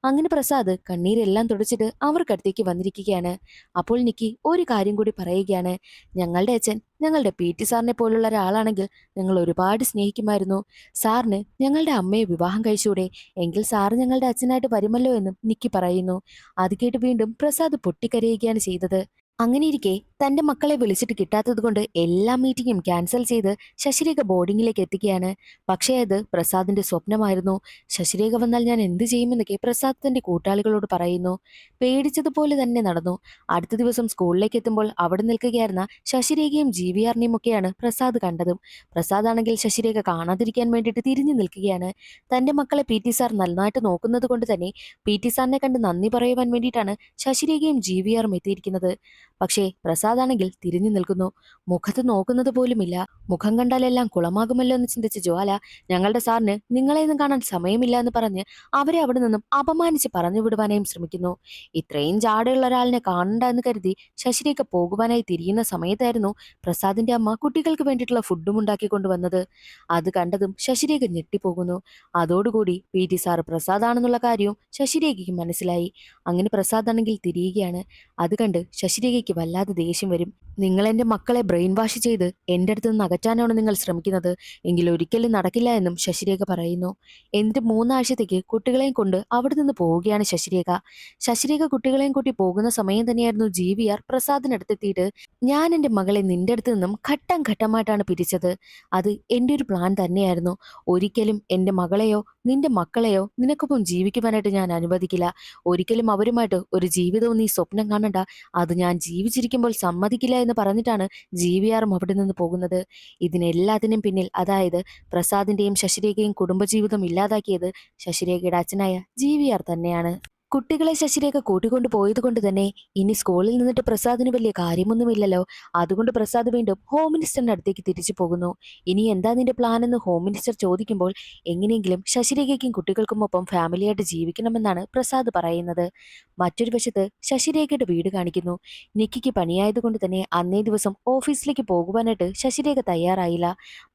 അങ്ങനെ പ്രസാദ് കണ്ണീരെല്ലാം തുടച്ചിട്ട് അവർക്കടുത്തേക്ക് വന്നിരിക്കുകയാണ്. അപ്പോൾ നിക്കി ഒരു കാര്യം കൂടി പറയുകയാണ്, ഞങ്ങളുടെ അച്ഛൻ ഞങ്ങളുടെ പി ടി സാറിനെ പോലുള്ള ഒരാളാണെങ്കിൽ ഞങ്ങൾ ഒരുപാട് സ്നേഹിക്കുമായിരുന്നു. സാറിന് ഞങ്ങളുടെ അമ്മയെ വിവാഹം കഴിച്ചൂടെ? എങ്കിൽ സാറ് ഞങ്ങളുടെ അച്ഛനായിട്ട് വരുമല്ലോ എന്നും നിക്കി പറയുന്നു. അത് കേട്ട് വീണ്ടും പ്രസാദ് പൊട്ടിക്കരയുകയാണ് ചെയ്തത്. അങ്ങനെയിരിക്കെ തന്റെ മക്കളെ വിളിച്ചിട്ട് കിട്ടാത്തത് കൊണ്ട് എല്ലാ മീറ്റിംഗും ക്യാൻസൽ ചെയ്ത് ശശിരേഖ ബോർഡിങ്ങിലേക്ക് എത്തുകയാണ്. പക്ഷേ അത് പ്രസാദിന്റെ സ്വപ്നമായിരുന്നു. ശശിരേഖ വന്നാൽ ഞാൻ എന്ത് ചെയ്യുമെന്നൊക്കെ പ്രസാദ് തന്റെ കൂട്ടാളികളോട് പറയുന്നു. പേടിച്ചതുപോലെ തന്നെ നടന്നു. അടുത്ത ദിവസം സ്കൂളിലേക്ക് എത്തുമ്പോൾ അവിടെ നിൽക്കുകയായിരുന്ന ശശിരേഖയും GVRനെയും ഒക്കെയാണ് പ്രസാദ് കണ്ടതും. പ്രസാദ് ആണെങ്കിൽ ശശിരേഖ കാണാതിരിക്കാൻ വേണ്ടിയിട്ട് തിരിഞ്ഞു നിൽക്കുകയാണ്. തന്റെ മക്കളെ പി ടി സാർ നന്നായിട്ട് നോക്കുന്നത് കൊണ്ട് തന്നെ പി ടി സാറിനെ കണ്ട് നന്ദി പറയുവാൻ വേണ്ടിയിട്ടാണ് ശശിരേഖയും GVRും എത്തിയിരിക്കുന്നത്. പക്ഷേ പ്രസാദാണെങ്കിൽ തിരിഞ്ഞു നിൽക്കുന്നു. മുഖത്ത് നോക്കുന്നത് പോലുമില്ല. മുഖം കണ്ടാലെല്ലാം കുളമാകുമല്ലോ എന്ന് ചിന്തിച്ച ജ്വാല, ഞങ്ങളുടെ സാറിന് നിങ്ങളെയൊന്നും കാണാൻ സമയമില്ല എന്ന് പറഞ്ഞ് അവരെ അവിടെ നിന്നും അപമാനിച്ച് പറഞ്ഞു വിടുവാനായും ശ്രമിക്കുന്നു. ഇത്രയും ജാടയുള്ള ഒരാളിനെ കാണണ്ട എന്ന് കരുതി ശശിരേഖ പോകുവാനായി തിരിയുന്ന സമയത്തായിരുന്നു പ്രസാദിന്റെ അമ്മ കുട്ടികൾക്ക് വേണ്ടിയിട്ടുള്ള ഫുഡും ഉണ്ടാക്കി കൊണ്ടുവന്നത്. അത് കണ്ടതും ശശിരേഖ ഞെട്ടിപ്പോകുന്നു. അതോടുകൂടി പി ടി സാറ് പ്രസാദാണെന്നുള്ള കാര്യവും ശശിരേഖയ്ക്ക് മനസ്സിലായി. അങ്ങനെ പ്രസാദാണെങ്കിൽ തിരിയുകയാണ്. അത് കണ്ട് ശശിരേഖയ്ക്ക് വല്ലാതെ ദേഷ്യം വരും. നിങ്ങൾ എൻ്റെ മക്കളെ ബ്രെയിൻ വാഷ് ചെയ്ത് എൻ്റെ അടുത്ത് നിന്ന് അകറ്റാനാണ് നിങ്ങൾ ശ്രമിക്കുന്നത്. എങ്കിൽ ഒരിക്കലും നടക്കില്ല എന്നും ശശിരേഖ പറയുന്നു. എന്നിട്ട് 3 ആഴ്ചത്തേക്ക് കുട്ടികളെയും കൊണ്ട് അവിടെ നിന്ന് പോവുകയാണ് ശശിരേഖ. ശശിരേഖ കുട്ടികളെയും കൂട്ടി പോകുന്ന സമയം തന്നെയായിരുന്നു GVR പ്രസാദിനടുത്തെത്തിയിട്ട്, ഞാൻ എൻ്റെ മകളെ നിന്റെ അടുത്ത് നിന്നും ഘട്ടം ഘട്ടമായിട്ടാണ് പിരിച്ചത്. അത് എൻ്റെ ഒരു പ്ലാൻ തന്നെയായിരുന്നു. ഒരിക്കലും എൻ്റെ മകളെയോ നിന്റെ മക്കളെയോ നിനക്കൊപ്പം ജീവിക്കുവാനായിട്ട് ഞാൻ അനുവദിക്കില്ല. ഒരിക്കലും അവരുമായിട്ട് ഒരു ജീവിതവും നീ സ്വപ്നം കാണണ്ട. അത് ഞാൻ ജീവിച്ചിരിക്കുമ്പോൾ സമ്മതിക്കില്ല എന്ന് പറഞ്ഞിട്ടാണ് GVRും അവിടെ നിന്ന് പോകുന്നത്. ഇതിനെല്ലാത്തിനും പിന്നിൽ, അതായത് പ്രസാദിന്റെയും ശശിരേഖയും കുടുംബജീവിതം ഇല്ലാതാക്കിയത് ശശിരേഖയുടെ അച്ഛനായ GVR തന്നെയാണ്. കുട്ടികളെ ശശിരേഖ കൂട്ടിക്കൊണ്ടു പോയത് കൊണ്ട് തന്നെ ഇനി സ്കൂളിൽ നിന്നിട്ട് പ്രസാദിന് വലിയ കാര്യമൊന്നുമില്ലല്ലോ. അതുകൊണ്ട് പ്രസാദ് വീണ്ടും ഹോം മിനിസ്റ്ററിന്റെ അടുത്തേക്ക് തിരിച്ചു പോകുന്നു. ഇനി എന്താ നിന്റെ പ്ലാൻ എന്ന് ഹോം മിനിസ്റ്റർ ചോദിക്കുമ്പോൾ എങ്ങനെയെങ്കിലും ശശിരേഖയ്ക്കും കുട്ടികൾക്കുമൊപ്പം ഫാമിലിയായിട്ട് ജീവിക്കണമെന്നാണ് പ്രസാദ് പറയുന്നത്. മറ്റൊരു വശത്ത് ശശിരേഖയുടെ വീട് കാണിക്കുന്നു. നിക്കിക്ക് പണിയായതുകൊണ്ട് തന്നെ അന്നേ ദിവസം ഓഫീസിലേക്ക് പോകുവാനായിട്ട് ശശിരേഖ തയ്യാറായില്ല.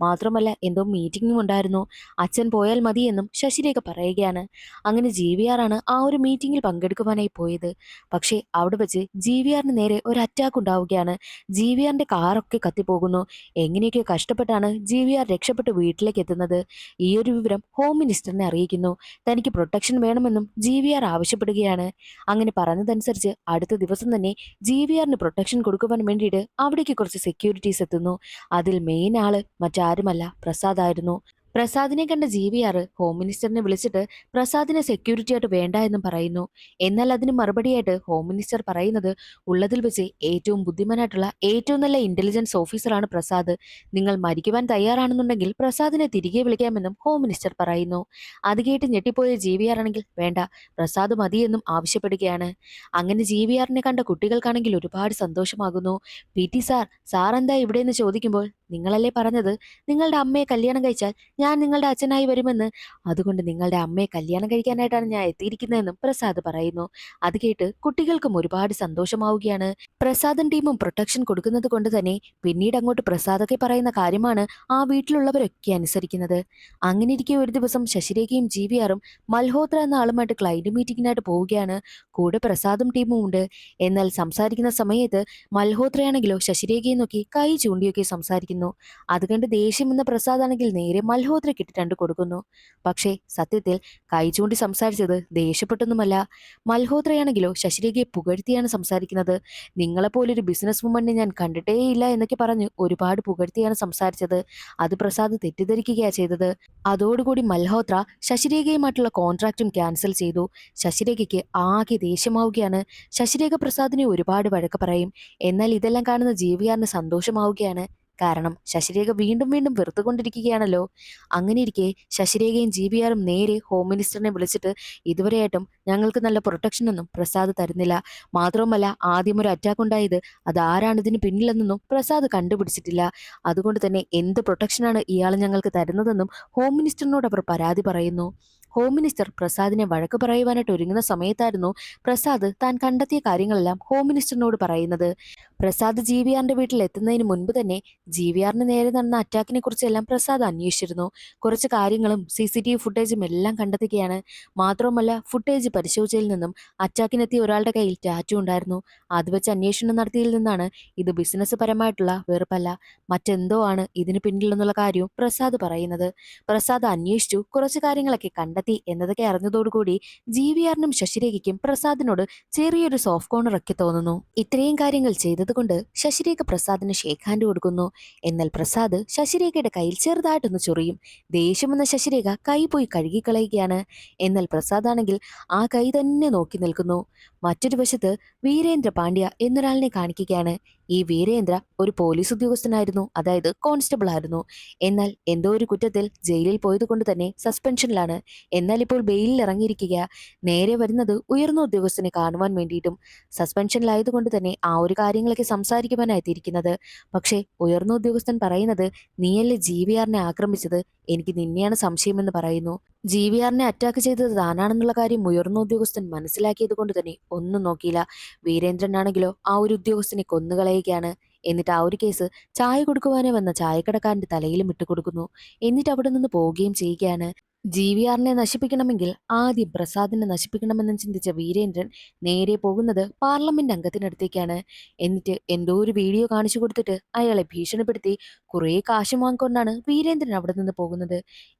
മാത്രമല്ല എന്തോ മീറ്റിംഗും ഉണ്ടായിരുന്നു. അച്ഛൻ പോയാൽ മതിയെന്നും ശശിരേഖ പറയുകയാണ്. അങ്ങനെ GVR ആണ് ആ ഒരു മീറ്റിംഗിൽ പങ്കെടുക്കുവാനായി പോയത്. പക്ഷേ അവിടെ വെച്ച് GVRന് നേരെ ഒരു അറ്റാക്ക് ഉണ്ടാവുകയാണ്. GVRന്റെ കാറൊക്കെ കത്തിപ്പോകുന്നു. എങ്ങനെയൊക്കെ കഷ്ടപ്പെട്ടാണ് GVR രക്ഷപ്പെട്ട് വീട്ടിലേക്ക് എത്തുന്നത്. ഈ ഒരു വിവരം ഹോം മിനിസ്റ്ററിനെ അറിയിക്കുന്നു. തനിക്ക് പ്രൊട്ടക്ഷൻ വേണമെന്നും GVR ആവശ്യപ്പെടുകയാണ്. അങ്ങനെ പറഞ്ഞതനുസരിച്ച് അടുത്ത ദിവസം തന്നെ GVRന് പ്രൊട്ടക്ഷൻ കൊടുക്കുവാൻ വേണ്ടിയിട്ട് അവിടേക്ക് കുറച്ച് സെക്യൂരിറ്റീസ് എത്തുന്നു. അതിൽ മെയിൻ ആള് മറ്റാരുമല്ല പ്രസാദ് ആയിരുന്നു. പ്രസാദിനെ കണ്ട GVR ഹോം മിനിസ്റ്ററിനെ വിളിച്ചിട്ട് പ്രസാദിനെ സെക്യൂരിറ്റി ആയിട്ട് വേണ്ട എന്നും പറയുന്നു. എന്നാൽ അതിന് മറുപടിയായിട്ട് ഹോം മിനിസ്റ്റർ പറയുന്നത്, ഉള്ളതിൽ വെച്ച് ഏറ്റവും ബുദ്ധിമാനായിട്ടുള്ള ഏറ്റവും നല്ല ഇന്റലിജൻസ് ഓഫീസറാണ് പ്രസാദ്. നിങ്ങൾ മരിക്കുവാൻ തയ്യാറാണെന്നുണ്ടെങ്കിൽ പ്രസാദിനെ തിരികെ വിളിക്കാമെന്നും ഹോം മിനിസ്റ്റർ പറയുന്നു. അത് കേട്ട് ഞെട്ടിപ്പോയ GVR ആണെങ്കിൽ വേണ്ട, പ്രസാദ് മതിയെന്നും ആവശ്യപ്പെടുകയാണ്. അങ്ങനെ GVRനെ കണ്ട കുട്ടികൾക്കാണെങ്കിൽ ഒരുപാട് സന്തോഷമാകുന്നു. PT സാർ, സാർ എന്താ ഇവിടെ എന്ന് ചോദിക്കുമ്പോൾ, നിങ്ങളല്ലേ പറഞ്ഞത് നിങ്ങളുടെ അമ്മയെ കല്യാണം കഴിച്ചാൽ ഞാൻ നിങ്ങളുടെ അച്ഛനായി വരുമെന്ന്. അതുകൊണ്ട് നിങ്ങളുടെ അമ്മയെ കല്യാണം കഴിക്കാനായിട്ടാണ് ഞാൻ എത്തിയിരിക്കുന്നതെന്നും പ്രസാദ് പറയുന്നു. അത് കേട്ട് കുട്ടികൾക്കും ഒരുപാട് സന്തോഷമാവുകയാണ്. പ്രസാദും ടീമും പ്രൊട്ടക്ഷൻ കൊടുക്കുന്നത് കൊണ്ട് തന്നെ പിന്നീട് അങ്ങോട്ട് പ്രസാദൊക്കെ പറയുന്ന കാര്യമാണ് ആ വീട്ടിലുള്ളവരൊക്കെ അനുസരിക്കുന്നത്. അങ്ങനെ ഇരിക്കെ ഒരു ദിവസം ശശിരേഖയും GVRും മൽഹോത്ര എന്ന ആളുമായിട്ട് ക്ലൈന്റ് മീറ്റിംഗിനായിട്ട് പോവുകയാണ്. കൂടെ പ്രസാദും ടീമും ഉണ്ട്. എന്നാൽ സംസാരിക്കുന്ന സമയത്ത് മൽഹോത്രയാണെങ്കിലോ ശശിരേഖയെ നോക്കി കൈ ചൂണ്ടിയൊക്കെ സംസാരിക്കുന്നു. അത് കണ്ട് ദേഷ്യം വന്ന പ്രസാദ് ആണെങ്കിൽ നേരെ മൽഹോത്രയ്ക്ക് ഇട്ടിട്ട് കൊടുക്കുന്നു. പക്ഷേ സത്യത്തിൽ കൈ ചൂണ്ടി സംസാരിച്ചത് ദേഷ്യപ്പെട്ടൊന്നുമല്ല. മൽഹോത്രയാണെങ്കിലോ ശശിരേഖയെ പുകഴ്ത്തിയാണ് സംസാരിക്കുന്നത്. നിങ്ങളെപ്പോലൊരു ബിസിനസ് വുമണിനെ ഞാൻ കണ്ടിട്ടേയില്ല എന്നൊക്കെ പറഞ്ഞ് ഒരുപാട് പുകഴ്ത്തിയാണ് സംസാരിച്ചത്. അത് പ്രസാദ് തെറ്റിദ്ധരിക്കുകയാണ് ചെയ്തത്. അതോടുകൂടി മൽഹോത്ര ശശിരേഖയുമായിട്ടുള്ള കോൺട്രാക്റ്റും ക്യാൻസൽ ചെയ്തു. ശശിരേഖയ്ക്ക് ആകെ ദേഷ്യമാവുകയാണ്. ശശിരേഖ പ്രസാദിനെ ഒരുപാട് വഴക്ക് പറയും. എന്നാൽ ഇതെല്ലാം കാണുന്ന GVRന് സന്തോഷമാവുകയാണ്. കാരണം ശശിരേഖ വീണ്ടും വീണ്ടും വെറുത്തുകൊണ്ടിരിക്കുകയാണല്ലോ. അങ്ങനെ ഇരിക്കെ ശശിരേഖയും GVRും നേരെ ഹോം മിനിസ്റ്ററിനെ വിളിച്ചിട്ട്, ഇതുവരെയായിട്ടും ഞങ്ങൾക്ക് നല്ല പ്രൊട്ടക്ഷനൊന്നും പ്രസാദ് തരുന്നില്ല. മാത്രവുമല്ല ആദ്യം ഒരു അറ്റാക്ക് ഉണ്ടായത് അത് ആരാണ് ഇതിന് പിന്നിലെന്നൊന്നും പ്രസാദ് കണ്ടുപിടിച്ചിട്ടില്ല. അതുകൊണ്ട് തന്നെ എന്ത് പ്രൊട്ടക്ഷനാണ് ഇയാൾ ഞങ്ങൾക്ക് തരുന്നതെന്നും ഹോം മിനിസ്റ്ററിനോട് അവർ പരാതി പറയുന്നു. ഹോം മിനിസ്റ്റർ പ്രസാദിനെ വഴക്ക് പറയുവാനായിട്ട് ഒരുങ്ങുന്ന സമയത്തായിരുന്നു പ്രസാദ് താൻ കണ്ടെത്തിയ കാര്യങ്ങളെല്ലാം ഹോം മിനിസ്റ്ററിനോട് പറയുന്നത്. പ്രസാദ് GVRന്റെ വീട്ടിൽ എത്തുന്നതിന് മുൻപ് തന്നെ GVRന് നേരെ നടന്ന അറ്റാക്കിനെ കുറിച്ചെല്ലാം പ്രസാദ് അന്വേഷിച്ചിരുന്നു. കുറച്ച് കാര്യങ്ങളും CCTV ഫുട്ടേജും എല്ലാം കണ്ടെത്തുകയാണ്. മാത്രവുമല്ല ഫുട്ടേജ് പരിശോധിച്ചതിൽ നിന്നും അറ്റാക്കിനെത്തിയ ഒരാളുടെ കയ്യിൽ ടാറ്റു ഉണ്ടായിരുന്നു. അത് വെച്ച് അന്വേഷണം നടത്തിയതിൽ നിന്നാണ് ഇത് ബിസിനസ് പരമായിട്ടുള്ള വെറുപ്പല്ല, മറ്റെന്തോ ആണ് ഇതിന് പിന്നിലെന്നുള്ള കാര്യവും പ്രസാദ് പറയുന്നത്. പ്രസാദ് അന്വേഷിച്ചു കുറച്ച് കാര്യങ്ങളൊക്കെ കണ്ടെത്തി എന്നതൊക്കെ അറിഞ്ഞതോടുകൂടി GVRനും ശശിരേഖയ്ക്കും പ്രസാദിനോട് ചെറിയൊരു സോഫ്റ്റ് കോർണർ ഒക്കെ തോന്നുന്നു. ഇത്രയും കാര്യങ്ങൾ ചെയ്തതുകൊണ്ട് ശശിരേഖ പ്രസാദിന് ഷേക്ക് ഹാൻഡ് കൊടുക്കുന്നു. എന്നാൽ പ്രസാദ് ശശിരേഖയുടെ കയ്യിൽ ചെറുതായിട്ടൊന്ന് ചൊറിയും. ദേഷ്യമെന്ന ശശിരേഖ കൈ പോയി കഴുകിക്കളയുകയാണ്. എന്നാൽ പ്രസാദ് ആണെങ്കിൽ ആ കൈ തന്നെ നോക്കി നിൽക്കുന്നു. മറ്റൊരു വശത്ത് വീരേന്ദ്ര പാണ്ഡ്യ എന്നൊരാളിനെ കാണിക്കുകയാണ്. ഈ വീരേന്ദ്ര ഒരു പോലീസ് ഉദ്യോഗസ്ഥനായിരുന്നു, അതായത് കോൺസ്റ്റബിൾ ആയിരുന്നു. എന്നാൽ എന്തോ ഒരു കുറ്റത്തിൽ ജയിലിൽ പോയത് കൊണ്ട് തന്നെ സസ്പെൻഷനിലാണ്. എന്നാൽ ഇപ്പോൾ ബെയിലിൽ ഇറങ്ങിയിരിക്കുക. നേരെ വരുന്നത് ഉയർന്ന ഉദ്യോഗസ്ഥനെ കാണുവാൻ വേണ്ടിയിട്ടും. സസ്പെൻഷനിലായതുകൊണ്ട് തന്നെ ആ ഒരു കാര്യങ്ങളൊക്കെ സംസാരിക്കുവാനായി എത്തിയിരിക്കുന്നത്. പക്ഷേ ഉയർന്ന ഉദ്യോഗസ്ഥൻ പറയുന്നത്, നീയല്ലേ GVRനെ ആക്രമിച്ചത്, എനിക്ക് നിന്നെയാണ് സംശയമെന്ന് പറയുന്നു. GVRനെ അറ്റാക്ക് ചെയ്തത് താനാണെന്നുള്ള കാര്യം ഉയർന്ന ഉദ്യോഗസ്ഥൻ മനസ്സിലാക്കിയത് കൊണ്ട് തന്നെ ഒന്നും നോക്കിയില്ല. വീരേന്ദ്രനാണെങ്കിലോ ആ ഒരു ഉദ്യോഗസ്ഥനെ കൊന്നുകളയുകയാണ്. എന്നിട്ട് ആ ഒരു കേസ് ചായ കൊടുക്കുവാനേ വന്ന ചായക്കടക്കാരന്റെ തലയിലും ഇട്ടുകൊടുക്കുന്നു. എന്നിട്ട് അവിടെ നിന്ന് പോവുകയും ചെയ്യുകയാണ്. GVRനെ നശിപ്പിക്കണമെങ്കിൽ ആദ്യം പ്രസാദിനെ നശിപ്പിക്കണമെന്ന് ചിന്തിച്ച വീരേന്ദ്രൻ നേരെ പോകുന്നത് പാർലമെന്റ് അംഗത്തിനടുത്തേക്കാണ്. എന്നിട്ട് എന്തോ ഒരു വീഡിയോ കാണിച്ചു കൊടുത്തിട്ട് അയാളെ ഭീഷണിപ്പെടുത്തി കുറേ കാശ് വാങ്ങിക്കൊണ്ടാണ് വീരേന്ദ്രൻ അവിടെ നിന്ന് പോകുന്നത്.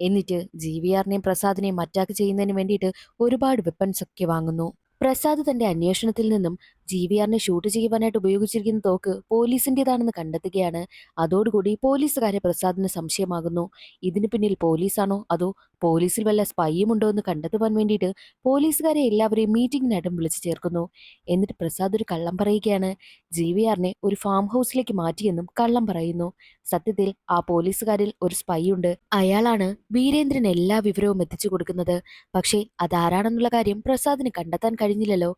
എന്നിട്ട് GVRനെയും പ്രസാദിനെയും അറ്റാക്ക് ചെയ്യുന്നതിന് വേണ്ടിയിട്ട് ഒരുപാട് വെപ്പൺസ് ഒക്കെ വാങ്ങുന്നു. പ്രസാദ് തന്റെ അന്വേഷണത്തിൽ നിന്നും GVRനെ ഷൂട്ട് ചെയ്യുവാനായിട്ട് ഉപയോഗിച്ചിരിക്കുന്ന തോക്ക് പോലീസിന്റേതാണെന്ന് കണ്ടെത്തുകയാണ്. അതോടുകൂടി പോലീസുകാരെ പ്രസാദിന് സംശയമാകുന്നു. ഇതിന് പിന്നിൽ പോലീസാണോ അതോ പോലീസിൽ വല്ല സ്പൈയും ഉണ്ടോ എന്ന് കണ്ടെത്തുവാൻ വേണ്ടിയിട്ട് പോലീസുകാരെ എല്ലാവരെയും മീറ്റിംഗിനായിട്ടും വിളിച്ചു ചേർക്കുന്നു. എന്നിട്ട് പ്രസാദ് ഒരു കള്ളം പറയുകയാണ്. GVRനെ ഒരു ഫാം ഹൗസിലേക്ക് മാറ്റിയെന്നും കള്ളം പറയുന്നു. സത്യത്തിൽ ആ പോലീസുകാരിൽ ഒരു സ്പൈ ഉണ്ട്. അയാളാണ് വീരേന്ദ്രൻ എല്ലാ വിവരവും എത്തിച്ചു കൊടുക്കുന്നത്. പക്ഷേ അതാരാണെന്നുള്ള കാര്യം പ്രസാദിന് കണ്ടെത്താൻ കഴിഞ്ഞില്ലല്ലോ.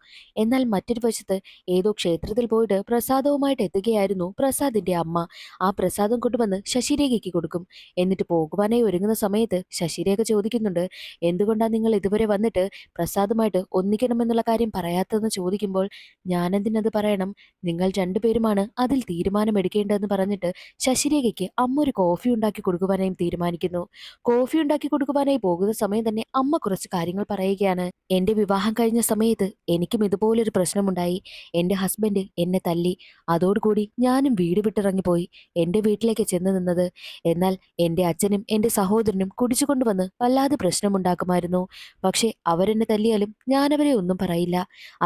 എന്നാൽ മറ്റൊരു വശത്ത് ഏതോ ക്ഷേത്രത്തിൽ പോയിട്ട് പ്രസാദവുമായിട്ട് എത്തുകയായിരുന്നു പ്രസാദിന്റെ അമ്മ. ആ പ്രസാദം കൊണ്ടുവന്ന് ശശിരേഖയ്ക്ക് കൊടുക്കും. എന്നിട്ട് പോകുവാനായി ഒരുങ്ങുന്ന സമയത്ത് ശശിരേഖ ചോദിക്കുന്നുണ്ട്, എന്തുകൊണ്ടാണ് നിങ്ങൾ ഇതുവരെ വന്നിട്ട് പ്രസാദുമായിട്ട് ഒന്നിക്കണമെന്നുള്ള കാര്യം പറയാത്തതെന്ന് ചോദിക്കുമ്പോൾ, ഞാനെന്തിനത് പറയണം, നിങ്ങൾ രണ്ടുപേരുമാണ് അതിൽ തീരുമാനമെടുക്കേണ്ടതെന്ന് പറഞ്ഞിട്ട് ശശിരേഖയ്ക്ക് അമ്മ ഒരു കോഫി ഉണ്ടാക്കി കൊടുക്കുവാനായും തീരുമാനിക്കുന്നു. കോഫി ഉണ്ടാക്കി കൊടുക്കുവാനായി പോകുന്ന സമയം തന്നെ അമ്മ കുറച്ച് കാര്യങ്ങൾ പറയുകയാണ്. എന്റെ വിവാഹം കഴിഞ്ഞ സമയത്ത് എനിക്കും ഇതുപോലൊരു പ്രശ്നമുണ്ടായി. എൻ്റെ ഹസ്ബൻഡ് എന്നെ തല്ലി. അതോടുകൂടി ഞാനും വീട് വിട്ടിറങ്ങിപ്പോയി. എൻ്റെ വീട്ടിലേക്ക് ചെന്ന് നിന്നത്. എന്നാൽ എൻ്റെ അച്ഛനും എൻ്റെ സഹോദരനും കുടിച്ചുകൊണ്ടുവന്ന് വല്ലാതെ പ്രശ്നമുണ്ടാക്കുമായിരുന്നു. പക്ഷേ അവരെന്നെ തല്ലിയാലും ഞാനവരെ ഒന്നും പറയില്ല.